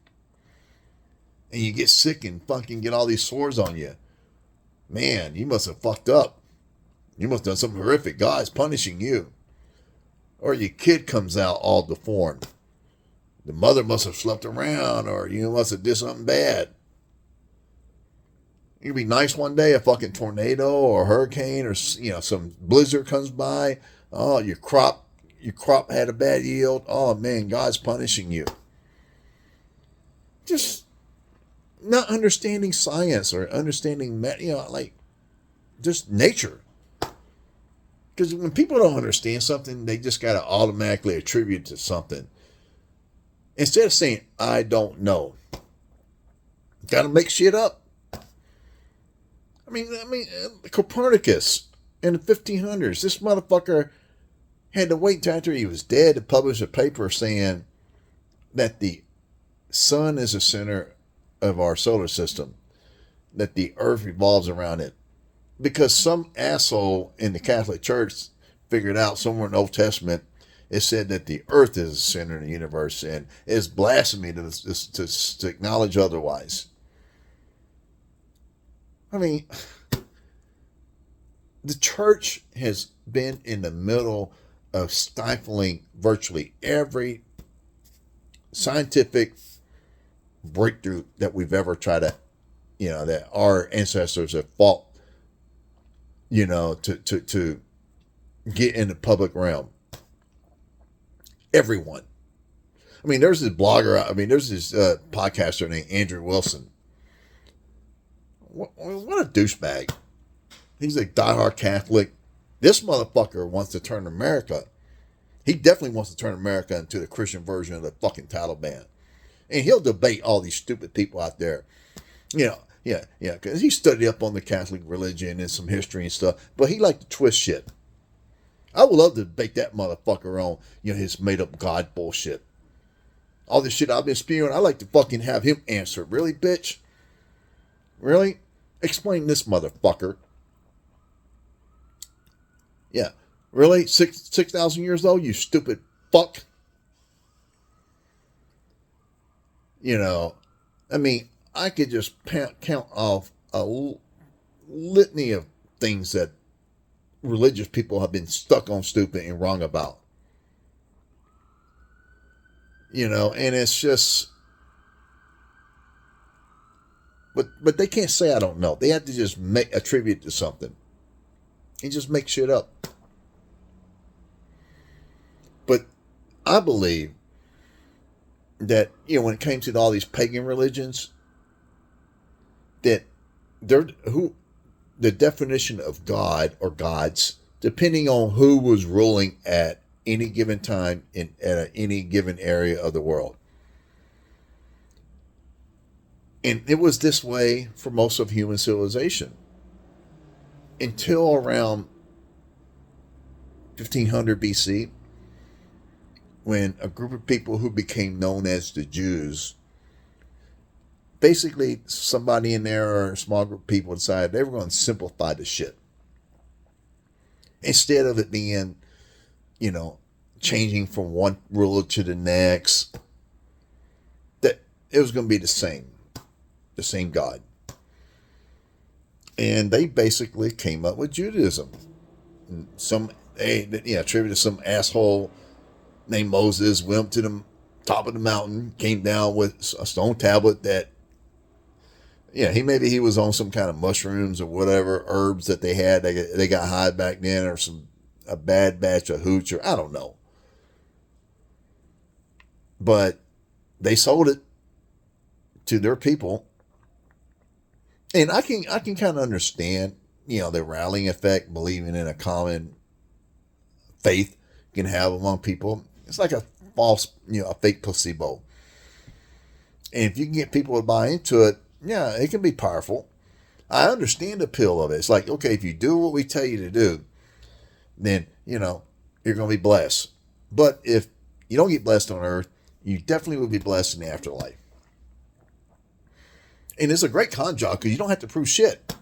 Speaker 1: and you get sick and fucking get all these sores on you. Man, you must have fucked up. You must have done something horrific. God's punishing you. Or your kid comes out all deformed. The mother must have slept around, or you must have did something bad. You'd be nice one day, a fucking tornado or a hurricane or some blizzard comes by. Oh, your crop had a bad yield. Oh man, God's punishing you. Just not understanding science or understanding, just nature. Because when people don't understand something, they just got to automatically attribute to something. Instead of saying, I don't know. Got to make shit up. Copernicus in the 1500s, this motherfucker had to wait until after he was dead to publish a paper saying that the sun is the center of our solar system, that the earth revolves around it. Because some asshole in the Catholic Church figured out somewhere in the Old Testament, it said that the earth is the center of the universe, and it's blasphemy to acknowledge otherwise. The church has been in the middle of stifling virtually every scientific breakthrough that we've ever tried to, that our ancestors have fought, to get in the public realm. Everyone. There's this blogger, there's this podcaster named Andrew Wilson. What a douchebag. He's a diehard Catholic. This motherfucker wants to turn America. He definitely wants to turn America into the Christian version of the fucking Taliban. And he'll debate all these stupid people out there. Because he studied up on the Catholic religion and some history and stuff. But he liked to twist shit. I would love to debate that motherfucker on, his made-up God bullshit. All this shit I've been spewing, I like to fucking have him answer. Really, bitch? Really? Explain this motherfucker. Yeah. Really? 6,000 years old, you stupid fuck? I could just count off a litany of things that religious people have been stuck on stupid and wrong about. And it's just, but they can't say I don't know. They have to just attribute to something and just make shit up. But I believe that, when it came to all these pagan religions, that the definition of God or gods, depending on who was ruling at any given time at any given area of the world. And it was this way for most of human civilization until around 1500 BC, when a group of people who became known as the Jews, basically somebody in there or a small group of people decided they were going to simplify the shit. Instead of it being, changing from one ruler to the next, that it was going to be the same God. And they basically came up with Judaism. They attributed some asshole named Moses, went up to the top of the mountain, came down with a stone tablet that, he was on some kind of mushrooms or whatever herbs that they had. They got high back then, or a bad batch of hooch, or I don't know. But they sold it to their people, and I can kind of understand, the rallying effect, believing in a common faith can have among people. It's like a false, a fake placebo. And if you can get people to buy into it, yeah, it can be powerful. I understand the appeal of it. It's like, okay, if you do what we tell you to do, then, you're going to be blessed. But if you don't get blessed on earth, you definitely will be blessed in the afterlife. And it's a great con job because you don't have to prove shit.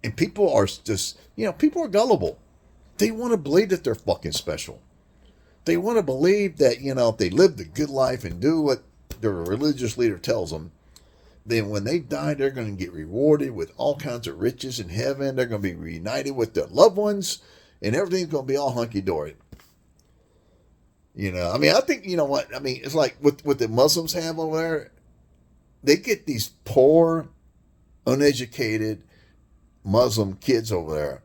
Speaker 1: And people are just, people are gullible. They want to believe that they're fucking special. They want to believe that, if they live the good life and do what their religious leader tells them, then when they die, they're going to get rewarded with all kinds of riches in heaven. They're going to be reunited with their loved ones, and everything's going to be all hunky-dory. I think, it's like what the Muslims have over there. They get these poor, uneducated Muslim kids over there,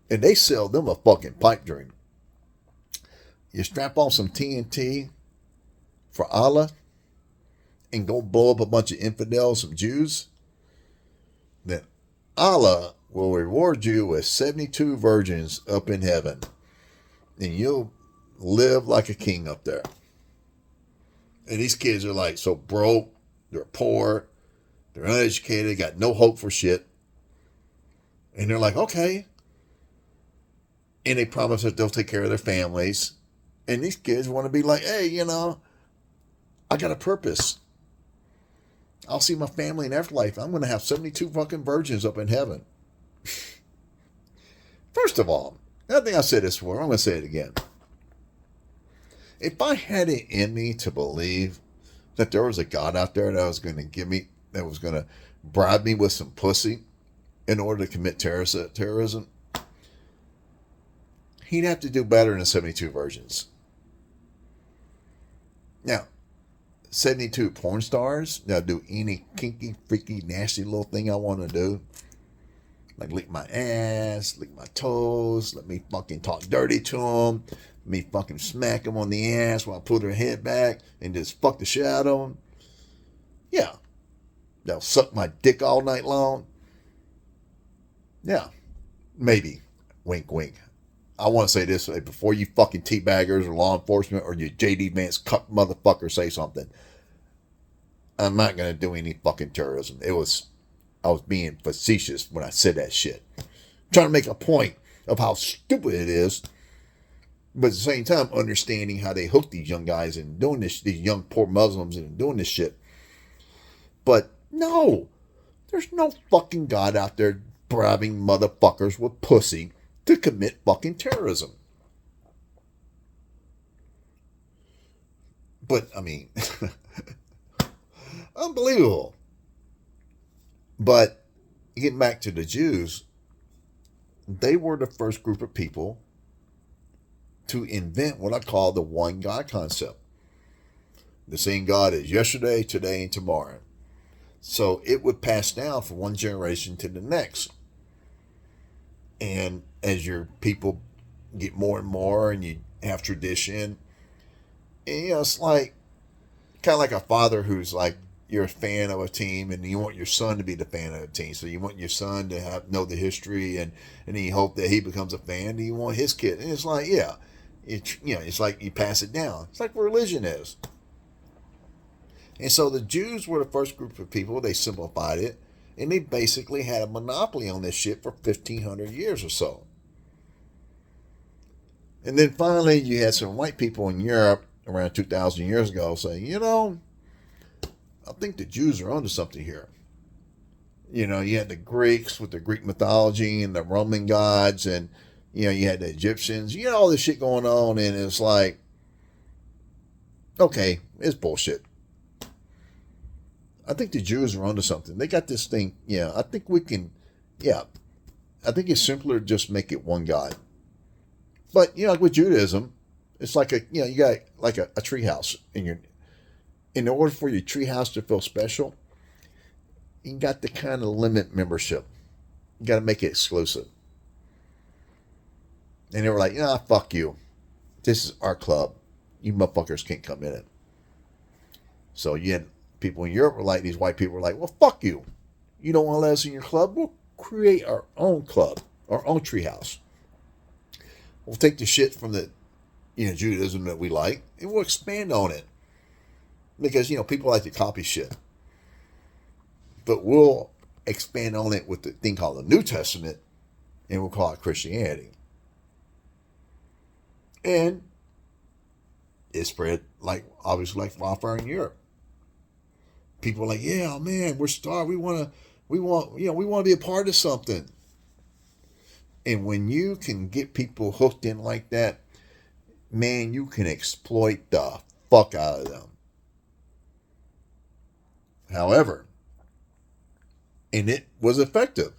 Speaker 1: and they sell them a fucking pipe dream. You strap on some TNT for Allah and go blow up a bunch of infidels, some Jews, then Allah will reward you with 72 virgins up in heaven, and you'll live like a king up there. And these kids are like so broke, they're poor, they're uneducated, got no hope for shit. And they're like, okay. And they promise that they'll take care of their families. And these kids want to be like, hey, I got a purpose. I'll see my family in afterlife. I'm going to have 72 fucking virgins up in heaven. First of all, I think I said this before. I'm going to say it again. If I had it in me to believe that there was a God out there that was going to bribe me with some pussy in order to commit terrorism, he'd have to do better than 72 virgins. Now, 72 porn stars that'll do any kinky, freaky, nasty little thing I want to do. Like lick my ass, lick my toes, let me fucking talk dirty to them, let me fucking smack them on the ass while I put their head back and just fuck the shit out of them. Yeah. They'll suck my dick all night long. Yeah. Maybe. Wink, wink. I want to say this before you fucking teabaggers or law enforcement or you JD Vance cuck motherfucker say something. I'm not going to do any fucking terrorism. I was being facetious when I said that shit. I'm trying to make a point of how stupid it is, but at the same time understanding how they hook these young guys and doing this, these young poor Muslims and doing this shit. But no, there's no fucking God out there bribing motherfuckers with pussy to commit fucking terrorism. But, unbelievable. But, getting back to the Jews, they were the first group of people to invent what I call the one God concept. The same God is yesterday, today, and tomorrow. So, it would pass down from one generation to the next. And as your people get more and more and you have tradition, and, it's like kind of like a father who's like, you're a fan of a team and you want your son to be the fan of the team. So you want your son to know the history and you hope that he becomes a fan and you want his kid. And it's like, yeah, it's like you pass it down. It's like religion is. And so the Jews were the first group of people. They simplified it. And they basically had a monopoly on this shit for 1,500 years or so. And then finally, you had some white people in Europe around 2,000 years ago saying, I think the Jews are onto something here. You had the Greeks with the Greek mythology and the Roman gods, and, you had the Egyptians. You had all this shit going on, and it's like, okay, it's bullshit. I think the Jews are onto something. They got this thing. Yeah, I think we can. Yeah, I think it's simpler to just make it one God. But like with Judaism, it's like you got like a treehouse in order for your treehouse to feel special, you got to kind of limit membership. You got to make it exclusive. And they were like, fuck you. This is our club. You motherfuckers can't come in it. So you had people in Europe were like, these white people were like, well, fuck you. You don't want to let us in your club? We'll create our own club, our own treehouse. We'll take the shit from the Judaism that we like, and we'll expand on it. Because, people like to copy shit. But we'll expand on it with the thing called the New Testament, and we'll call it Christianity. And it spread obviously like wildfire in Europe. People are like, yeah, man, we're starved. We want to be a part of something. And when you can get people hooked in like that, man, you can exploit the fuck out of them. However, and it was effective.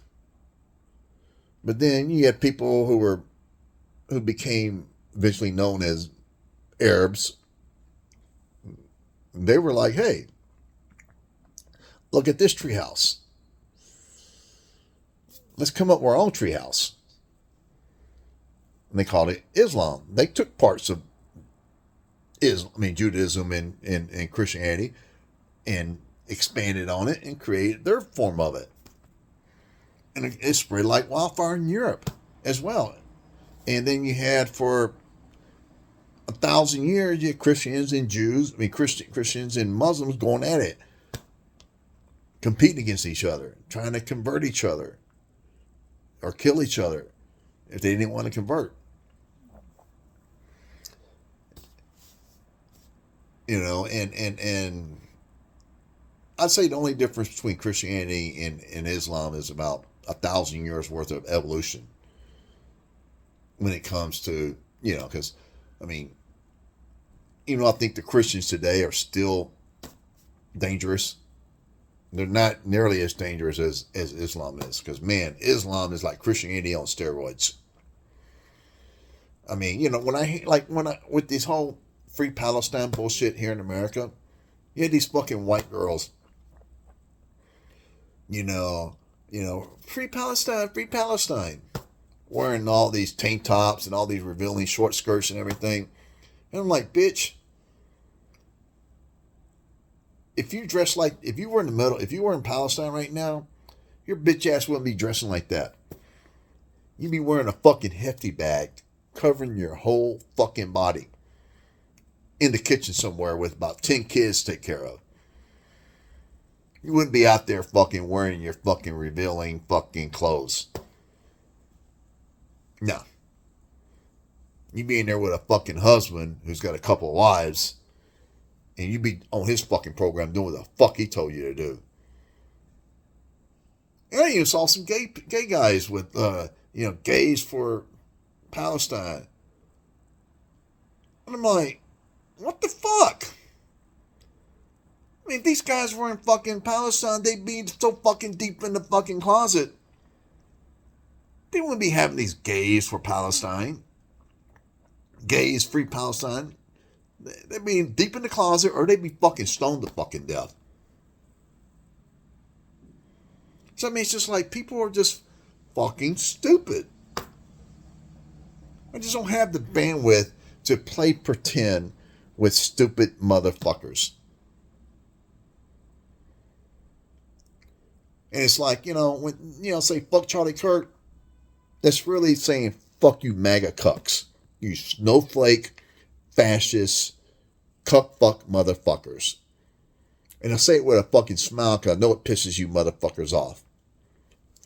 Speaker 1: But then you had people who became eventually known as Arabs. They were like, hey, look at this treehouse. Let's come up with our own treehouse. And they called it Islam. They took parts of Judaism and Christianity and expanded on it and created their form of it. And it spread like wildfire in Europe as well. And then you had for 1,000 years, you had Christians and Jews, Christians and Muslims going at it, competing against each other, trying to convert each other or kill each other if they didn't want to convert. And I'd say the only difference between Christianity and Islam is about 1,000 years worth of evolution when it comes to, because, even though I think the Christians today are still dangerous, they're not nearly as dangerous as Islam is. Because, man, Islam is like Christianity on steroids. With this whole free Palestine bullshit here in America, you had these fucking white girls, free Palestine, wearing all these tank tops and all these revealing short skirts and everything. And I'm like, bitch, if you were in Palestine right now, your bitch ass wouldn't be dressing like that. You'd be wearing a fucking hefty bag covering your whole fucking body in the kitchen somewhere with about 10 kids to take care of. You wouldn't be out there fucking wearing your fucking revealing fucking clothes. No. You'd be in there with a fucking husband who's got a couple of wives, and you'd be on his fucking program doing what the fuck he told you to do. And I even saw some gay guys with, gays for Palestine. And I'm like, what the fuck? These guys were in fucking Palestine. They'd be so fucking deep in the fucking closet. They wouldn't be having these gays for Palestine. Gays free Palestine. They'd be deep in the closet, or they'd be fucking stoned to fucking death. So, it's just like people are just fucking stupid. I just don't have the bandwidth to play pretend with stupid motherfuckers. And it's like, when, say fuck Charlie Kirk, that's really saying fuck you MAGA cucks. You snowflake, fascist, cuck fuck motherfuckers. And I say it with a fucking smile because I know it pisses you motherfuckers off.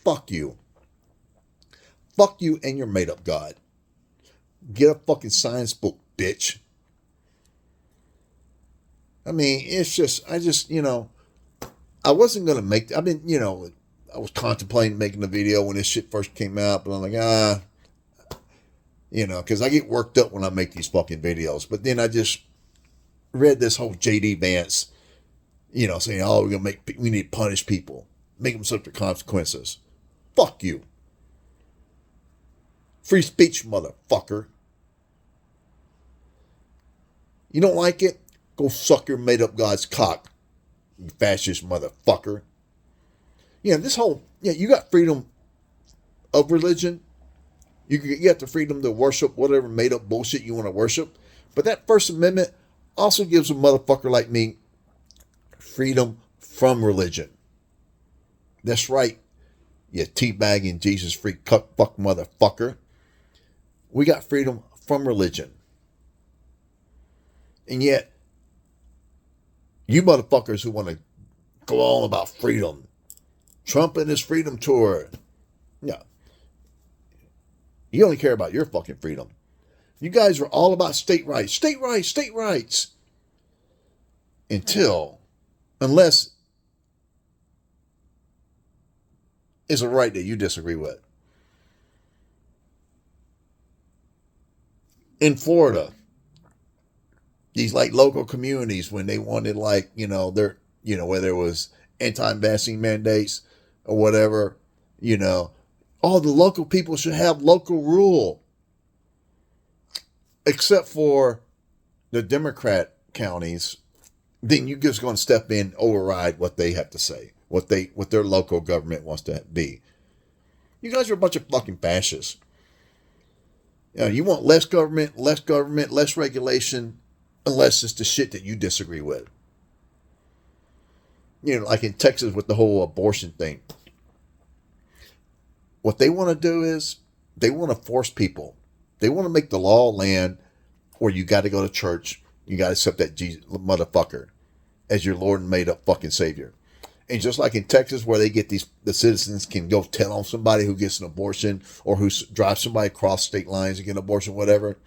Speaker 1: Fuck you. Fuck you and your made up God. Get a fucking science book, bitch. It's just, I wasn't going to make, I was contemplating making the video when this shit first came out, but I'm like, because I get worked up when I make these fucking videos. But then I just read this whole JD Vance, saying, oh, we need to punish people, make them suffer consequences. Fuck you. Free speech, motherfucker. You don't like it? Go suck your made up God's cock, you fascist motherfucker. You got freedom of religion. You got the freedom to worship whatever made up bullshit you want to worship. But that First Amendment also gives a motherfucker like me freedom from religion. That's right, you teabagging Jesus freak cuck fuck motherfucker. We got freedom from religion. And yet, you motherfuckers who want to go on about freedom, Trump and his freedom tour, yeah, you only care about your fucking freedom. You guys are all about state rights, state rights, state rights. Unless it's a right that you disagree with. In Florida, these like local communities, when they wanted like, whether it was anti-vaccine mandates or whatever, all the local people should have local rule. Except for the Democrat counties, then you're just going to step in, override what they have to say, what their local government wants to be. You guys are a bunch of fucking fascists. You want less government, less regulation, unless it's the shit that you disagree with. Like in Texas with the whole abortion thing. What they want to do is they want to force people. They want to make the law land where you got to go to church. You got to accept that Jesus motherfucker as your Lord and made up fucking Savior. And just like in Texas, where they get the citizens can go tell on somebody who gets an abortion or who drives somebody across state lines and get an abortion, whatever.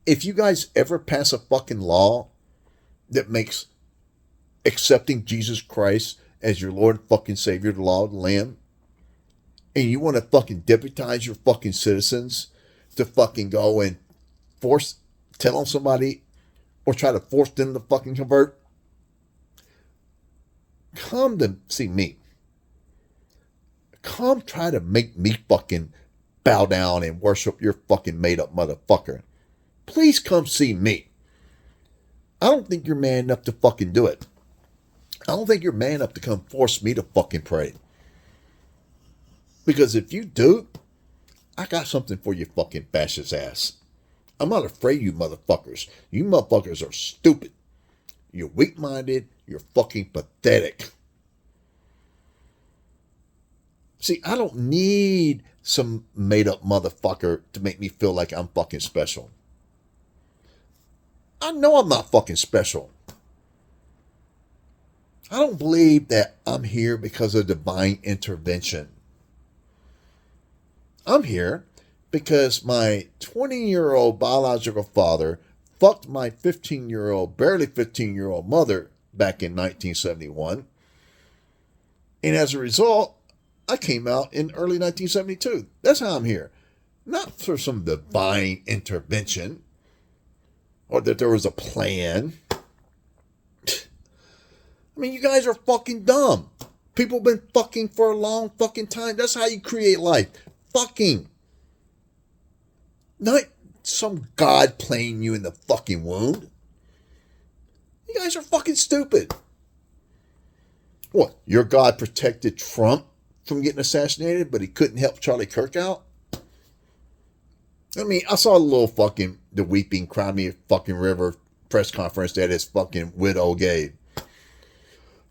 Speaker 1: If you guys ever pass a fucking law that makes accepting Jesus Christ as your Lord and fucking Savior the law of the land, and you want to fucking deputize your fucking citizens to fucking go and tell on somebody or try to force them to fucking convert, come to see me. Come try to make me fucking bow down and worship your fucking made up motherfucker. Please come see me. I don't think you're man enough to fucking do it. I don't think you're man enough to come force me to fucking pray. Because if you do, I got something for your fucking fascist ass. I'm not afraid of you motherfuckers. You motherfuckers are stupid. You're weak-minded. You're fucking pathetic. See, I don't need some made-up motherfucker to make me feel like I'm fucking special. I know I'm not fucking special. I don't believe that I'm here because of divine intervention. I'm here because my 20-year-old biological father fucked my 15-year-old, barely 15-year-old mother back in 1971. And as a result, I came out in early 1972. That's how I'm here. Not for some divine intervention or that there was a plan. I mean, you guys are fucking dumb. People have been fucking for a long fucking time. That's how you create life. Fucking. Not some God playing you in the fucking wound. You guys are fucking stupid. What? Your God protected Trump from getting assassinated, but he couldn't help Charlie Kirk out? I mean, I saw a little fucking, the weeping, cry me fucking river press conference that his fucking widow gave.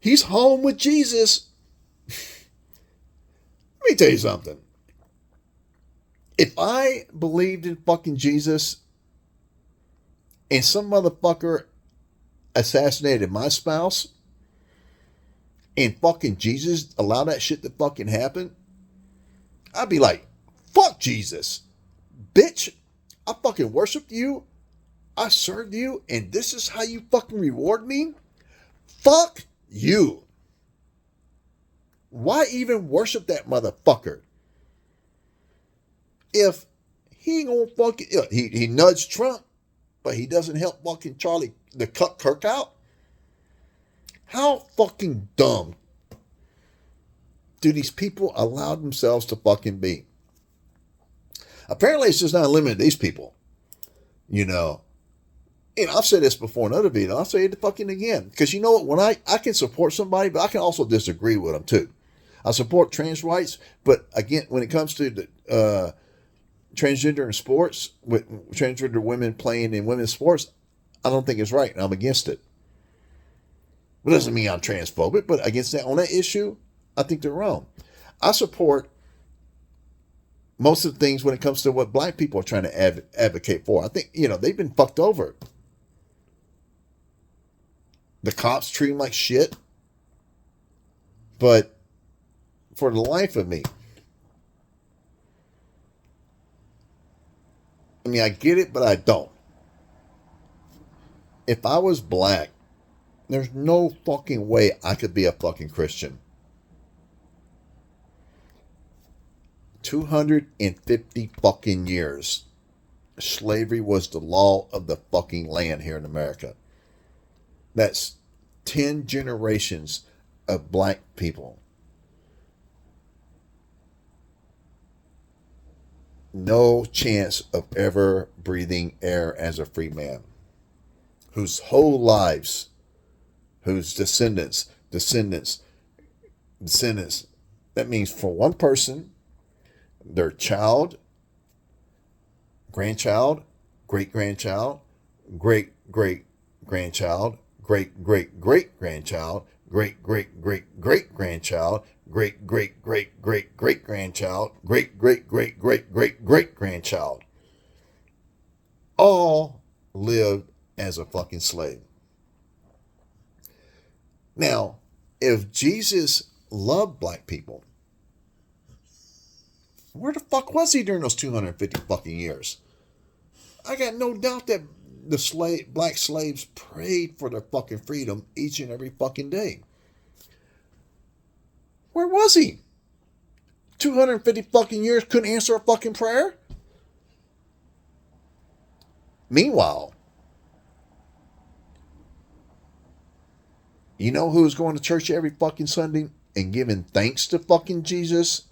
Speaker 1: He's home with Jesus. Let me tell you something. If I believed in fucking Jesus and some motherfucker assassinated my spouse and fucking Jesus allowed that shit to fucking happen, I'd be like, fuck Jesus. Bitch, I fucking worshiped you. I served you. And this is how you fucking reward me? Fuck you. Why even worship that motherfucker? If he ain't gonna fucking, he nudged Trump, but he doesn't help fucking the Cuck Kirk out? How fucking dumb do these people allow themselves to fucking be? Apparently it's just not limited to these people. And I've said this before in other videos. I'll say it fucking again. Because you know what? When I can support somebody, but I can also disagree with them too. I support trans rights, but again, when it comes to the transgender in sports, with transgender women playing in women's sports, I don't think it's right, and I'm against it. It doesn't mean I'm transphobic, but against that on that issue, I think they're wrong. I support most of the things when it comes to what black people are trying to advocate for. I think, they've been fucked over. The cops treat them like shit. But for the life of me, I mean, I get it, but I don't. If I was black, there's no fucking way I could be a fucking Christian. 250 fucking years. Slavery was the law of the fucking land here in America. That's 10 generations of black people. No chance of ever breathing air as a free man. Whose whole lives, whose descendants. That means for one person, their child, grandchild, great-grandchild, great-great-grandchild, great-great-great-grandchild, great-great-great-great-grandchild, great-great-great-great-great-grandchild, great-great-great-great-great-grandchild, all lived as a fucking slave. Now, if Jesus loved black people, where the fuck was he during those 250 fucking years? I got no doubt that the black slaves prayed for their fucking freedom each and every fucking day. Where was he? 250 fucking years, couldn't answer a fucking prayer? Meanwhile, you know who's going to church every fucking Sunday and giving thanks to fucking Jesus?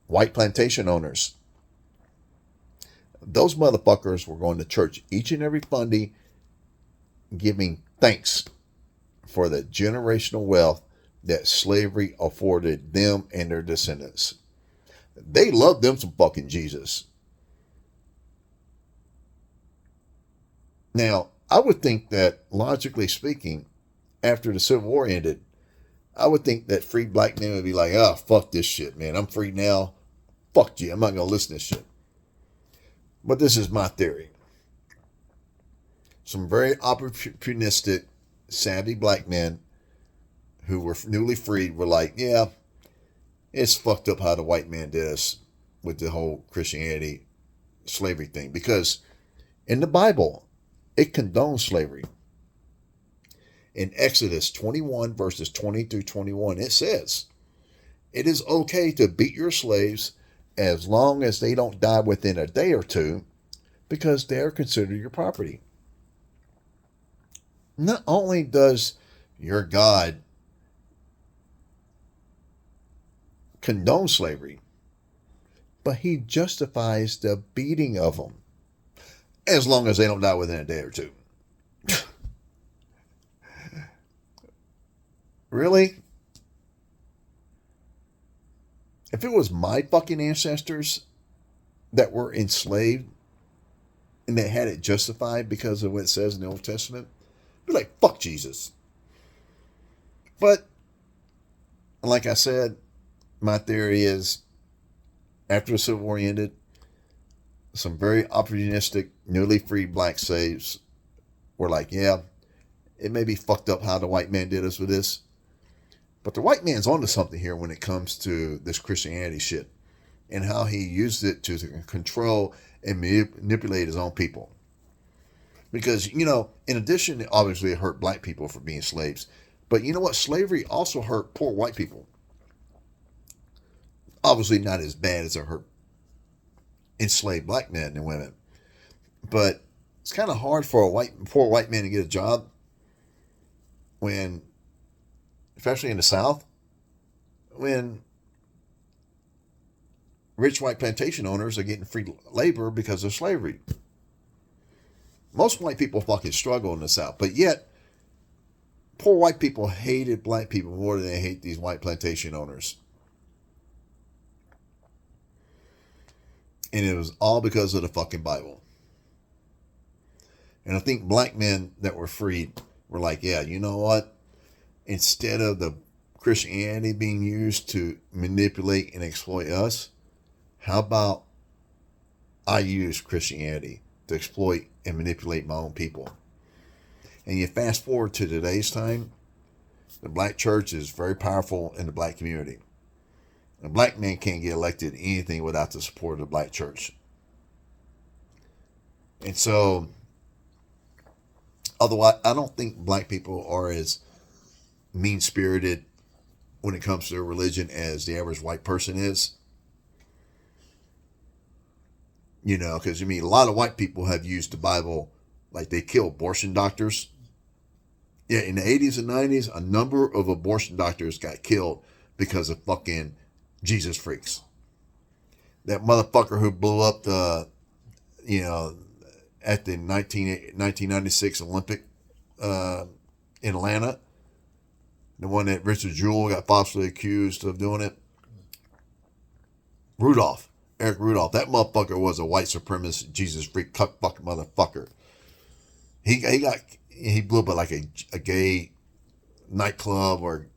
Speaker 1: White plantation owners. Those motherfuckers were going to church each and every Sunday giving thanks for the generational wealth that slavery afforded them and their descendants. They loved them some fucking Jesus. Now, I would think that, logically speaking, after the Civil War ended, I would think that free black men would be like, oh, fuck this shit, man. I'm free now. Fuck you. I'm not going to listen to this shit. But this is my theory. Some very opportunistic, savvy black men who were newly freed were like, yeah, it's fucked up how the white man did us with the whole Christianity slavery thing. Because in the Bible, it condones slavery. In Exodus 21, verses 20 through 21, it says, it is okay to beat your slaves as long as they don't die within a day or two, because they are considered your property. Not only does your God condone slavery, but he justifies the beating of them, as long as they don't die within a day or two. Really? If it was my fucking ancestors that were enslaved and they had it justified because of what it says in the Old Testament, I'd be like, fuck Jesus. But, like I said, my theory is after the Civil War ended, some very opportunistic, newly freed black slaves were like, yeah, it may be fucked up how the white man did us with this, but the white man's onto something here when it comes to this Christianity shit and how he used it to control and manipulate his own people. Because, in addition, obviously it hurt black people for being slaves. But you know what? Slavery also hurt poor white people. Obviously not as bad as it hurt enslaved black men and women. But it's kind of hard for a poor white man to get a job when, especially in the South, when rich white plantation owners are getting free labor because of slavery. Most white people fucking struggle in the South, but yet poor white people hated black people more than they hate these white plantation owners. And it was all because of the fucking Bible. And I think black men that were freed were like, yeah, you know what? Instead of the Christianity being used to manipulate and exploit us, how about I use Christianity to exploit and manipulate my own people? And you fast forward to today's time, the black church is very powerful in the black community. A black man can't get elected anything without the support of the black church. And so, otherwise, I don't think black people are as mean-spirited when it comes to their religion as the average white person is. You know, because, I mean, a lot of white people have used the Bible, like they kill abortion doctors. Yeah, in the 80s and 90s, a number of abortion doctors got killed because of fucking Jesus freaks. That motherfucker who blew up the, you know, at the 1996 Olympic in Atlanta, the one that Richard Jewell got falsely accused of doing it. Eric Rudolph, that motherfucker was a white supremacist Jesus freak cuck fucking motherfucker. He blew up at like a gay nightclub or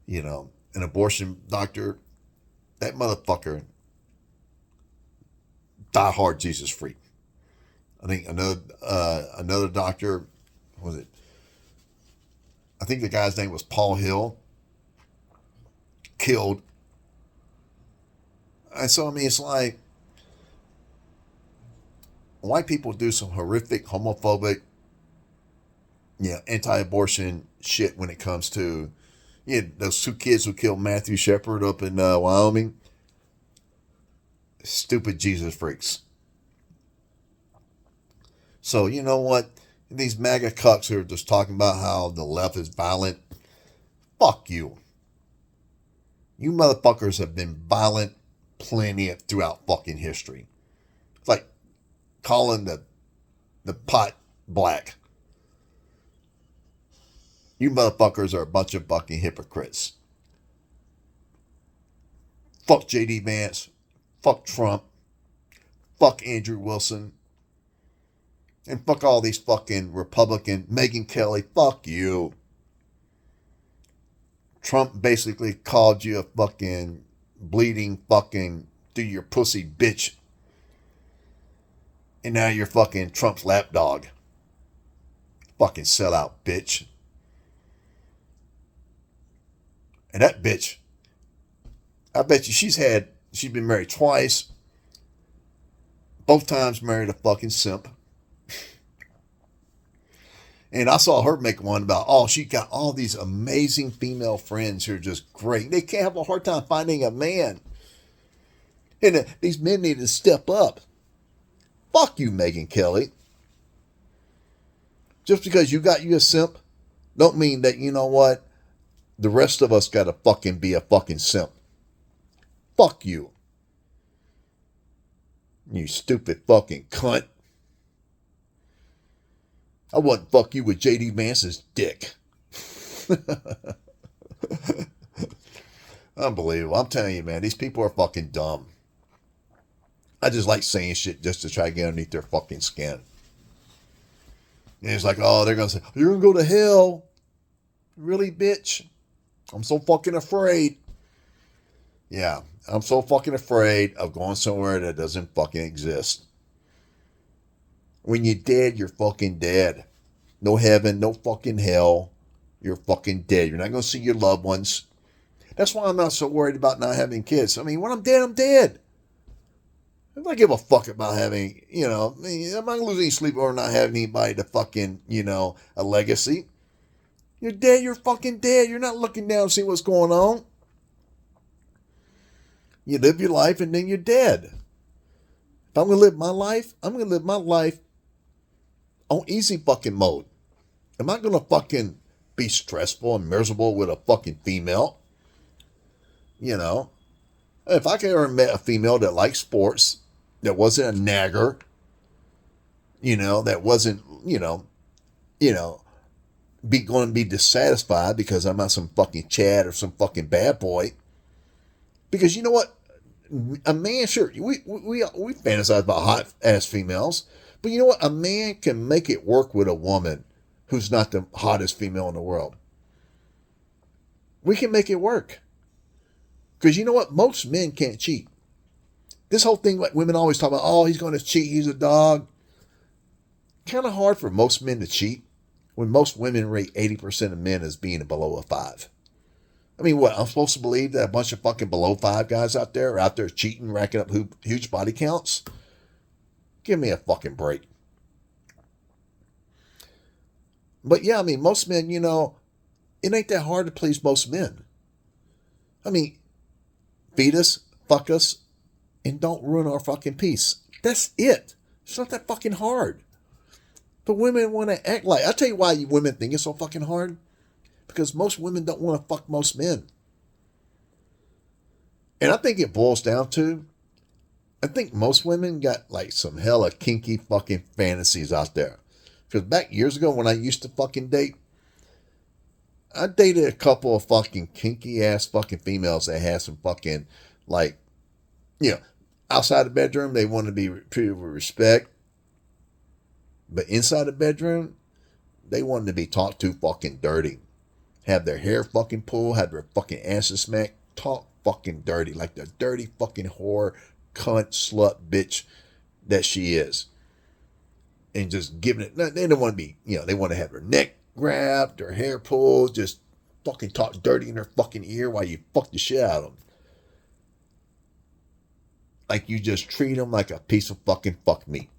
Speaker 1: an abortion doctor. That motherfucker, diehard Jesus freak. I think another doctor, was it? I think the guy's name was Paul Hill. Killed. And so, I mean, it's like white people do some horrific, homophobic, anti-abortion shit when it comes to, those two kids who killed Matthew Shepard up in Wyoming. Stupid Jesus freaks. So, you know what? These MAGA cucks who are just talking about how the left is violent. Fuck you. You motherfuckers have been violent plenty throughout fucking history. It's like calling the pot black. You motherfuckers are a bunch of fucking hypocrites. Fuck JD Vance. Fuck Trump. Fuck Andrew Wilson. And fuck all these fucking Republican, Megyn Kelly, fuck you. Trump basically called you a fucking bleeding fucking through your pussy bitch. And now you're fucking Trump's lapdog. Fucking sellout bitch. And that bitch, I bet you she's been married twice. Both times married a fucking simp. And I saw her make one about, she got all these amazing female friends who are just great. They can't have a hard time finding a man. And these men need to step up. Fuck you, Megyn Kelly. Just because you got you a simp, don't mean that, you know what, the rest of us got to fucking be a fucking simp. Fuck you. You stupid fucking cunt. I wouldn't fuck you with JD Vance's dick. Unbelievable. I'm telling you, man, these people are fucking dumb. I just like saying shit just to try to get underneath their fucking skin. And it's like, they're going to say, you're going to go to hell. Really, bitch? I'm so fucking afraid. Yeah, I'm so fucking afraid of going somewhere that doesn't fucking exist. When you're dead, you're fucking dead. No heaven, no fucking hell. You're fucking dead. You're not going to see your loved ones. That's why I'm not so worried about not having kids. I mean, when I'm dead, I'm dead. I don't give a fuck about having, I'm not going to lose any sleep over not having anybody to fucking, a legacy. You're dead, you're fucking dead. You're not looking down to see what's going on. You live your life and then you're dead. If I'm going to live my life, I'm going to live my life on easy fucking mode. Am I going to fucking be stressful and miserable with a fucking female? If I could ever met a female that liked sports, that wasn't a nagger, that wasn't, going to be dissatisfied because I'm not some fucking Chad or some fucking bad boy. Because you know what? A man, sure, we fantasize about hot ass females, but you know what? A man can make it work with a woman who's not the hottest female in the world. We can make it work. Because you know what? Most men can't cheat. This whole thing, like women always talk about, oh, he's going to cheat, he's a dog. Kind of hard for most men to cheat when most women rate 80% of men as being below a 5. I mean, what? I'm supposed to believe that a bunch of fucking below 5 guys out there are out there cheating, racking up huge body counts? Give me a fucking break. But yeah, I mean, most men, you know, it ain't that hard to please most men. I mean, feed us, fuck us, and don't ruin our fucking peace. That's it. It's not that fucking hard. But women want to act like... I'll tell you why you women think it's so fucking hard. Because most women don't want to fuck most men. And I think it boils down to... I think most women got like some hella kinky fucking fantasies out there. Because back years ago when I used to fucking date, I dated a couple of fucking kinky ass fucking females that had some fucking like, you know, outside the bedroom they wanted to be treated with respect. But inside the bedroom, they wanted to be talked to fucking dirty. Have their hair fucking pulled, have their fucking asses smacked, talk fucking dirty. Like the dirty fucking whore, cunt, slut, bitch that she is. And just giving it, they don't want to be, you know, they want to have her neck grabbed, her hair pulled, just fucking talk dirty in her fucking ear while you fuck the shit out of them. Like you just treat them like a piece of fucking fuck meat.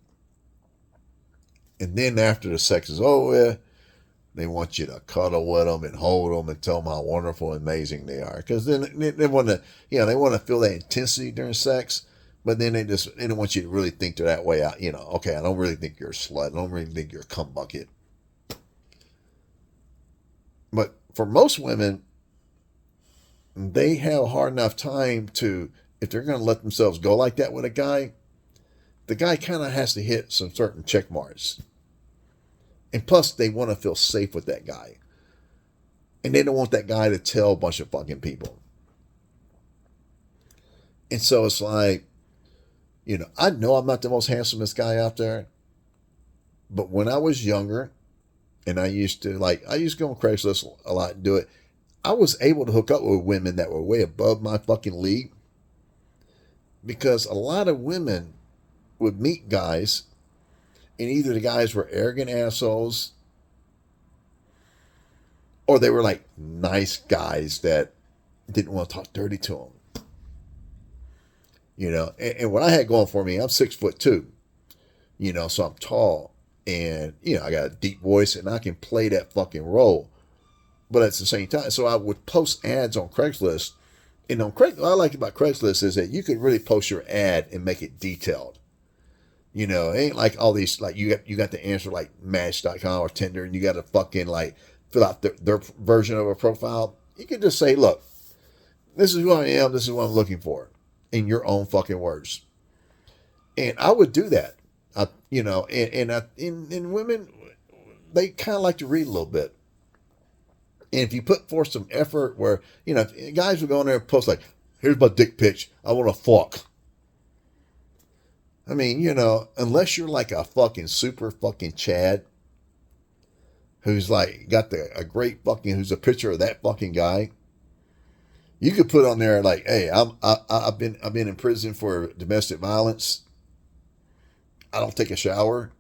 Speaker 1: And then after the sex is over, they want you to cuddle with them and hold them and tell them how wonderful and amazing they are. Because then they want to, you know, they want to feel that intensity during sex. But then they don't want you to really think they're that way out. You know, okay, I don't really think you're a slut. I don't really think you're a cum bucket. But for most women, they have a hard enough time to, if they're going to let themselves go like that with a guy, the guy kind of has to hit some certain check marks. And plus, they want to feel safe with that guy. And they don't want that guy to tell a bunch of fucking people. And so it's like, you know I'm not the most handsomest guy out there. But when I was younger, and I used to go on Craigslist a lot and do it, I was able to hook up with women that were way above my fucking league. Because a lot of women would meet guys, and either the guys were arrogant assholes, or they were like nice guys that didn't want to talk dirty to them. You know, and what I had going for me, I'm 6'2", you know, so I'm tall, and, you know, I got a deep voice, and I can play that fucking role. But at the same time, so I would post ads on Craigslist, and on Craigslist, what I like about Craigslist is that you can really post your ad and make it detailed. You know, it ain't like all these, like you got to answer like Match.com or Tinder, and you got to fucking like fill out their version of a profile. You can just say, look, this is who I am, this is what I'm looking for, in your own fucking words. And I would do that. You know, and women, they kind of like to read a little bit. And if you put forth some effort where, you know, guys would go in there and post like, here's my dick pic, I want to fuck. I mean, you know, unless you're like a fucking super fucking Chad, who's like got a great fucking, who's a picture of that fucking guy, you could put on there like, hey, I've been in prison for domestic violence. I don't take a shower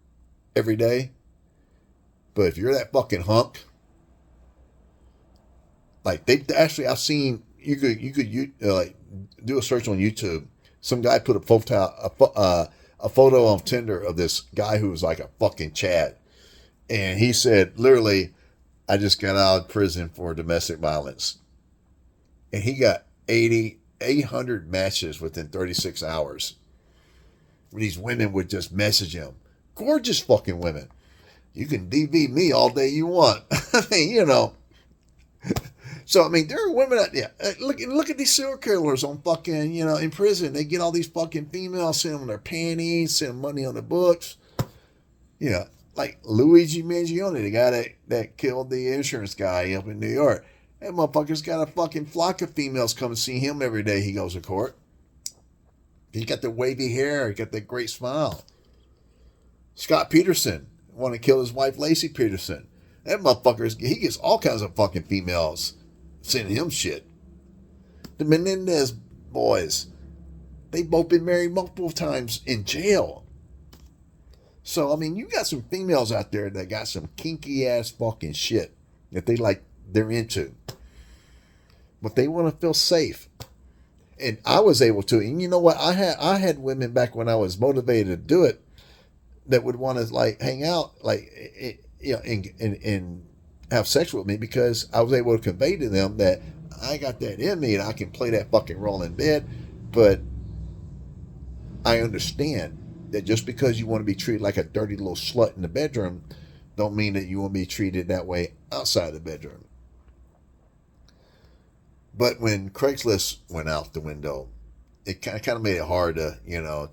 Speaker 1: every day. But if you're that fucking hunk, like I've seen, you could like do a search on YouTube. Some guy put a photo on Tinder of this guy who was like a fucking Chad. And he said, literally, I just got out of prison for domestic violence. And he got 800 matches within 36 hours. These women would just message him. Gorgeous fucking women. You can DV me all day you want. I mean, you know. So, I mean, there are women out there. Look at these serial killers on fucking, you know, in prison. They get all these fucking females, send them their panties, send them money on the books. You know, like Luigi Mangione, the guy that killed the insurance guy up in New York. That motherfucker's got a fucking flock of females come and see him every day he goes to court. He got the wavy hair. He got that great smile. Scott Peterson wanted to kill his wife, Lacey Peterson. That motherfucker, he gets all kinds of fucking females sending him shit. The Menendez boys, they both been married multiple times in jail. So, I mean, you got some females out there that got some kinky ass fucking shit that they're into. But they want to feel safe. And I was able to. And you know what? I had women back when I was motivated to do it that would want to like hang out, like, you know, and have sex with me because I was able to convey to them that I got that in me and I can play that fucking role in bed. But I understand that just because you want to be treated like a dirty little slut in the bedroom, don't mean that you want to be treated that way outside the bedroom. But when Craigslist went out the window, it kind of made it hard to, you know,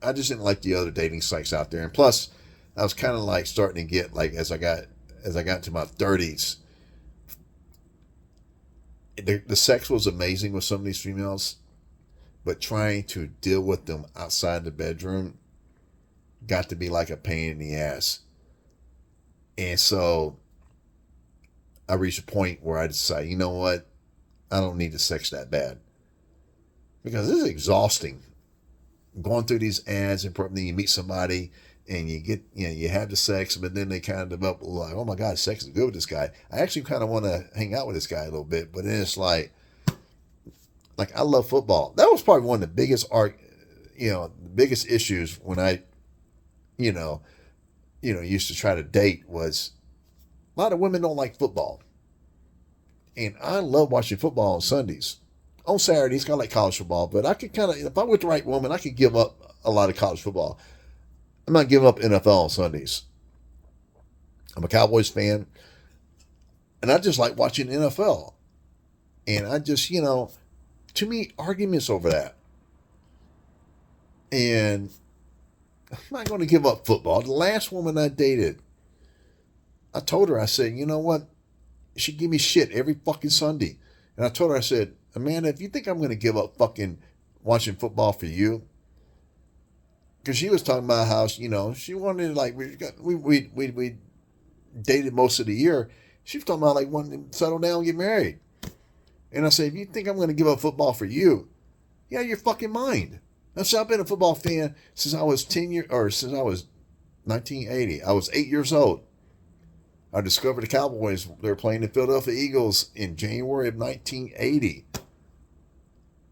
Speaker 1: I just didn't like the other dating sites out there. And plus, I was kind of like starting to get like, as I got into my 30s, the sex was amazing with some of these females, but trying to deal with them outside the bedroom got to be like a pain in the ass. And so I reached a point where I decided, you know what? I don't need the sex that bad. Because this is exhausting. Going through these ads and then you meet somebody and you get, you know, you have the sex, but then they kind of develop like, oh my God, sex is good with this guy. I actually kind of want to hang out with this guy a little bit, but then it's like I love football. That was probably one of the biggest biggest issues when I, used to try to date was a lot of women don't like football. And I love watching football on Sundays. On Saturdays, kind of like college football, but I could if I'm with the right woman, I could give up a lot of college football. I'm not giving up NFL on Sundays. I'm a Cowboys fan, and I just like watching NFL. And I just, too many arguments over that. And I'm not going to give up football. The last woman I dated, I told her, I said, you know what? She give me shit every fucking Sunday. And I told her, I said, Amanda, if you think I'm going to give up fucking watching football for you, because she was talking about how, she wanted, like, we dated most of the year. She was talking about, like, wanting to settle down and get married. And I said, if you think I'm going to give up football for you, yeah, you're fucking mind. I said, I've been a football fan since I was 1980. I was 8 years old. I discovered the Cowboys. They were playing the Philadelphia Eagles in January of 1980.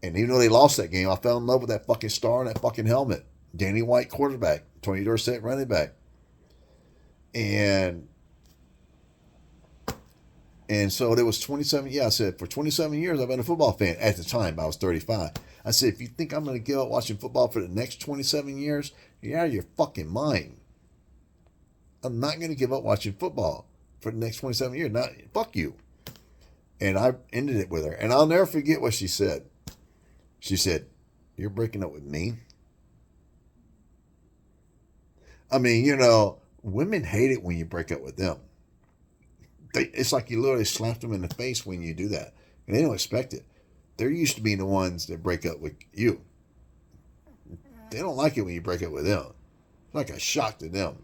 Speaker 1: And even though they lost that game, I fell in love with that fucking star and that fucking helmet. Danny White, quarterback. Tony Dorsett, running back. And so there was 27. Yeah, I said, for 27 years, I've been a football fan. At the time, I was 35. I said, if you think I'm going to give up watching football for the next 27 years, you're out of your fucking mind. I'm not going to give up watching football for the next 27 years. Not, fuck you. And I ended it with her. And I'll never forget what she said. She said, you're breaking up with me? I mean, women hate it when you break up with them. It's like you literally slap them in the face when you do that. And they don't expect it. They're used to being the ones that break up with you. They don't like it when you break up with them. It's like a shock to them.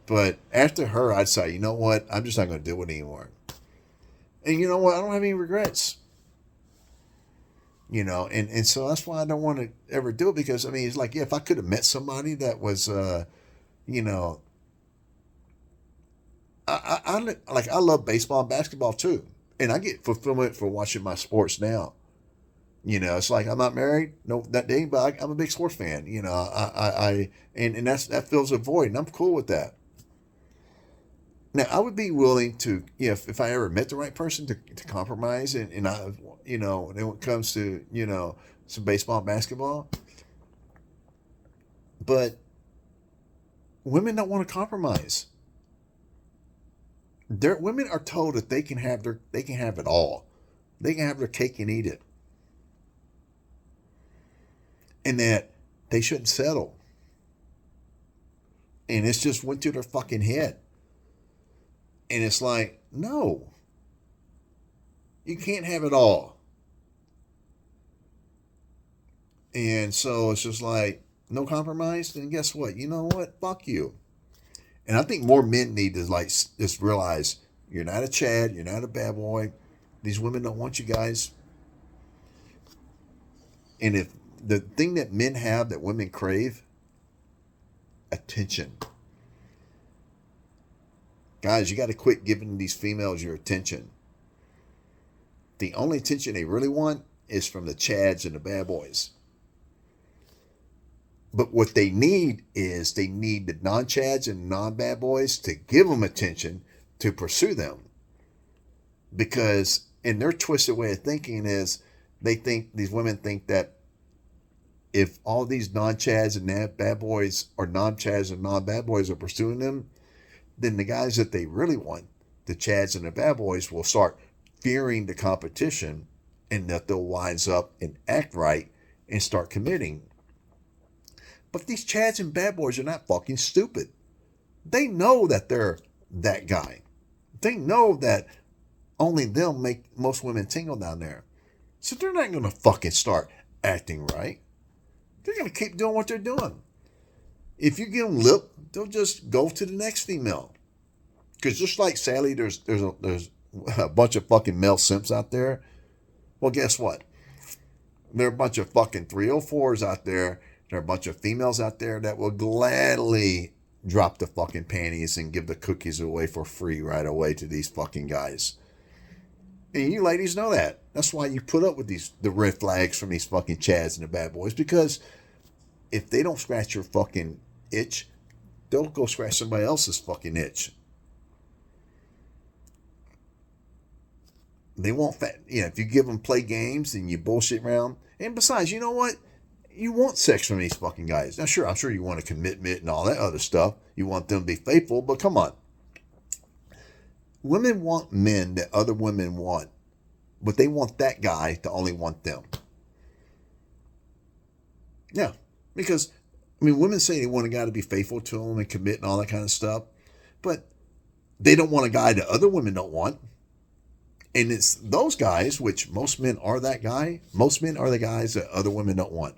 Speaker 1: But after her, I'd say, you know what? I'm just not going to do it anymore. And you know what? I don't have any regrets. And so that's why I don't want to ever do it, because, I mean, it's like, yeah, if I could have met somebody that was, I love baseball and basketball too. And I get fulfillment for watching my sports now. It's like I'm not married, no, that day, but I'm a big sports fan. And that fills a void, and I'm cool with that. Now, I would be willing to, if I ever met the right person, to compromise, and I, when it comes to, some baseball and basketball. But women don't want to compromise. Women are told that they can have it all. They can have their cake and eat it. And that they shouldn't settle. And it's just went to their fucking head. And it's like, no. You can't have it all. And so it's just like, no compromise? Then guess what? You know what? Fuck you. And I think more men need to, like, just realize You're not a Chad. You're not a bad boy. These women don't want you guys. And if the thing that men have that women crave, attention. Guys, you got to quit giving these females your attention. The only attention they really want is from the Chads and the bad boys. But what they need is they need the non-Chads and non-bad boys to give them attention to pursue them. Because in their twisted way of thinking is these women think that if all these non-Chads and bad boys or non-Chads and non-bad boys are pursuing them, then the guys that they really want, the Chads and the bad boys, will start fearing the competition and that they'll wise up and act right and start committing. But these Chads and bad boys are not fucking stupid. They know that they're that guy. They know that only them make most women tingle down there. So they're not going to fucking start acting right. They're going to keep doing what they're doing. If you give them lip, they'll just go to the next female. Because just like sadly, there's a bunch of fucking male simps out there. Well, guess what? There are a bunch of fucking 304s out there. There are a bunch of females out there that will gladly drop the fucking panties and give the cookies away for free right away to these fucking guys. And you ladies know that. That's why you put up with the red flags from these fucking Chads and the bad boys. Because if they don't scratch your fucking itch, they'll go scratch somebody else's fucking itch. They won't, if you give them play games and you bullshit around. And besides, you know what? You want sex from these fucking guys. Now, sure, I'm sure you want a commitment and all that other stuff. You want them to be faithful, but come on. Women want men that other women want, but they want that guy to only want them. Yeah, because, women say they want a guy to be faithful to them and commit and all that kind of stuff, but they don't want a guy that other women don't want. And it's those guys, which most men are that guy. Most men are the guys that other women don't want.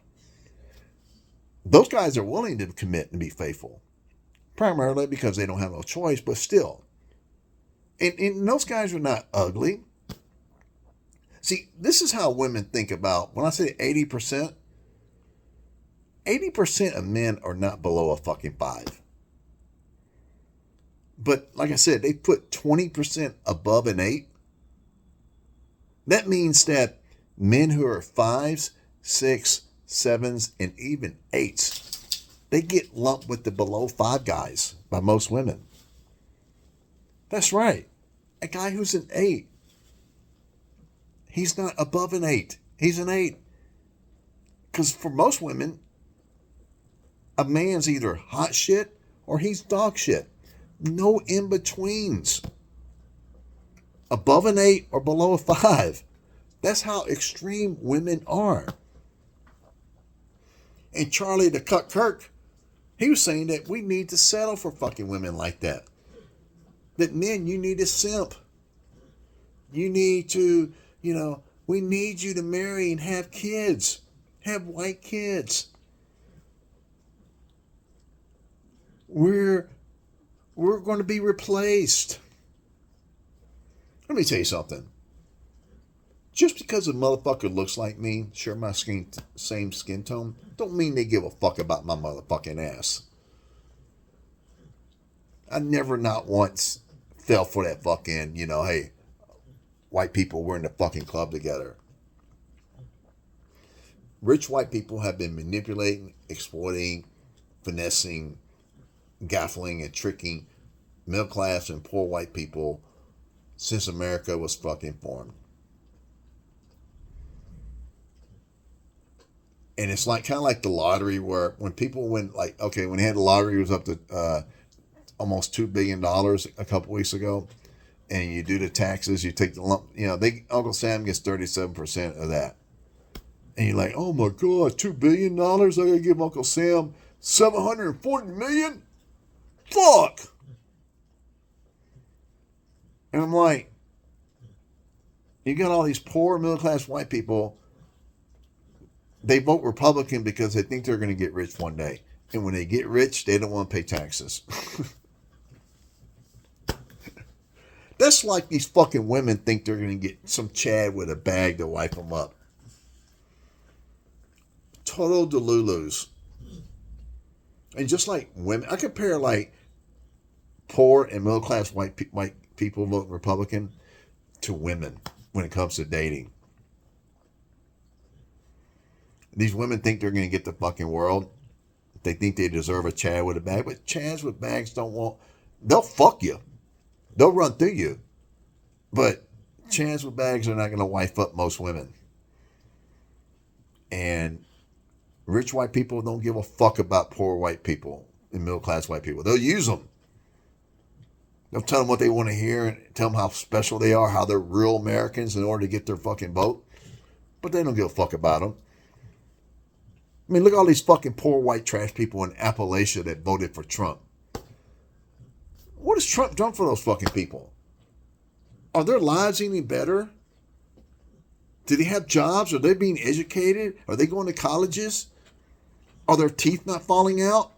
Speaker 1: Those guys are willing to commit and be faithful. Primarily because they don't have no choice, but still. And those guys are not ugly. See, this is how women think about, when I say 80%, 80% of men are not below a fucking 5. But like I said, they put 20% above an 8. That means that men who are 5s, 6, 7s, and even 8s, they get lumped with the below 5 guys by most women. That's right. A guy who's an 8, he's not above an 8. He's an 8. Because for most women, a man's either hot shit or he's dog shit. No in-betweens. Above an 8 or below a 5. That's how extreme women are. And Charlie the Cuck Kirk, he was saying that we need to settle for fucking women like that. That men, you need to simp. You need to, we need you to marry and have kids. Have white kids. We're going to be replaced. Let me tell you something. Just because a motherfucker looks like me, share my same skin tone, don't mean they give a fuck about my motherfucking ass. I never not once fell for that fucking, hey, white people, we're in the fucking club together. Rich white people have been manipulating, exploiting, finessing, gaffling, and tricking middle class and poor white people since America was fucking formed. And it's like kind of like the lottery, where when people win, when they had the lottery, it was up to almost $2 billion a couple weeks ago, and you do the taxes, you take the lump, Uncle Sam gets 37% of that. And you're like, oh my God, $2 billion? I gotta give Uncle Sam $740 million? Fuck! And I'm like, you got all these poor middle class white people, they vote Republican because they think they're going to get rich one day. And when they get rich, they don't want to pay taxes. That's like these fucking women think they're going to get some Chad with a bag to wipe them up. Total delulus. And just like women, I compare like poor and middle class white people voting Republican to women when it comes to dating. These women think they're going to get the fucking world. They think they deserve a Chad with a bag, but Chads with bags don't want. They'll fuck you. They'll run through you. But Chads with bags are not going to wife up most women. And rich white people don't give a fuck about poor white people and middle class white people. They'll use them. They'll tell them what they want to hear and tell them how special they are, how they're real Americans in order to get their fucking vote. But they don't give a fuck about them. I mean, look at all these fucking poor white trash people in Appalachia that voted for Trump. What has Trump done for those fucking people? Are their lives any better? Do they have jobs? Are they being educated? Are they going to colleges? Are their teeth not falling out?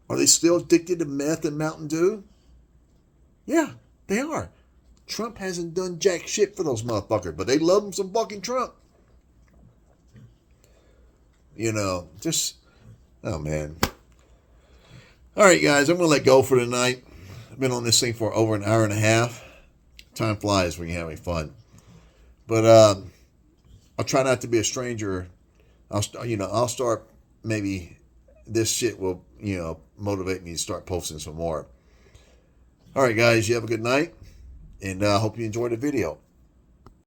Speaker 1: Are they still addicted to meth and Mountain Dew? Yeah, they are. Trump hasn't done jack shit for those motherfuckers, but they love him some fucking Trump. You know, just, oh man. All right, guys, I'm going to let go for tonight. I've been on this thing for over an hour and a half. Time flies when you're having fun. But I'll try not to be a stranger. I'll start, maybe this shit will, motivate me to start posting some more. All right, guys, you have a good night, and I hope you enjoyed the video.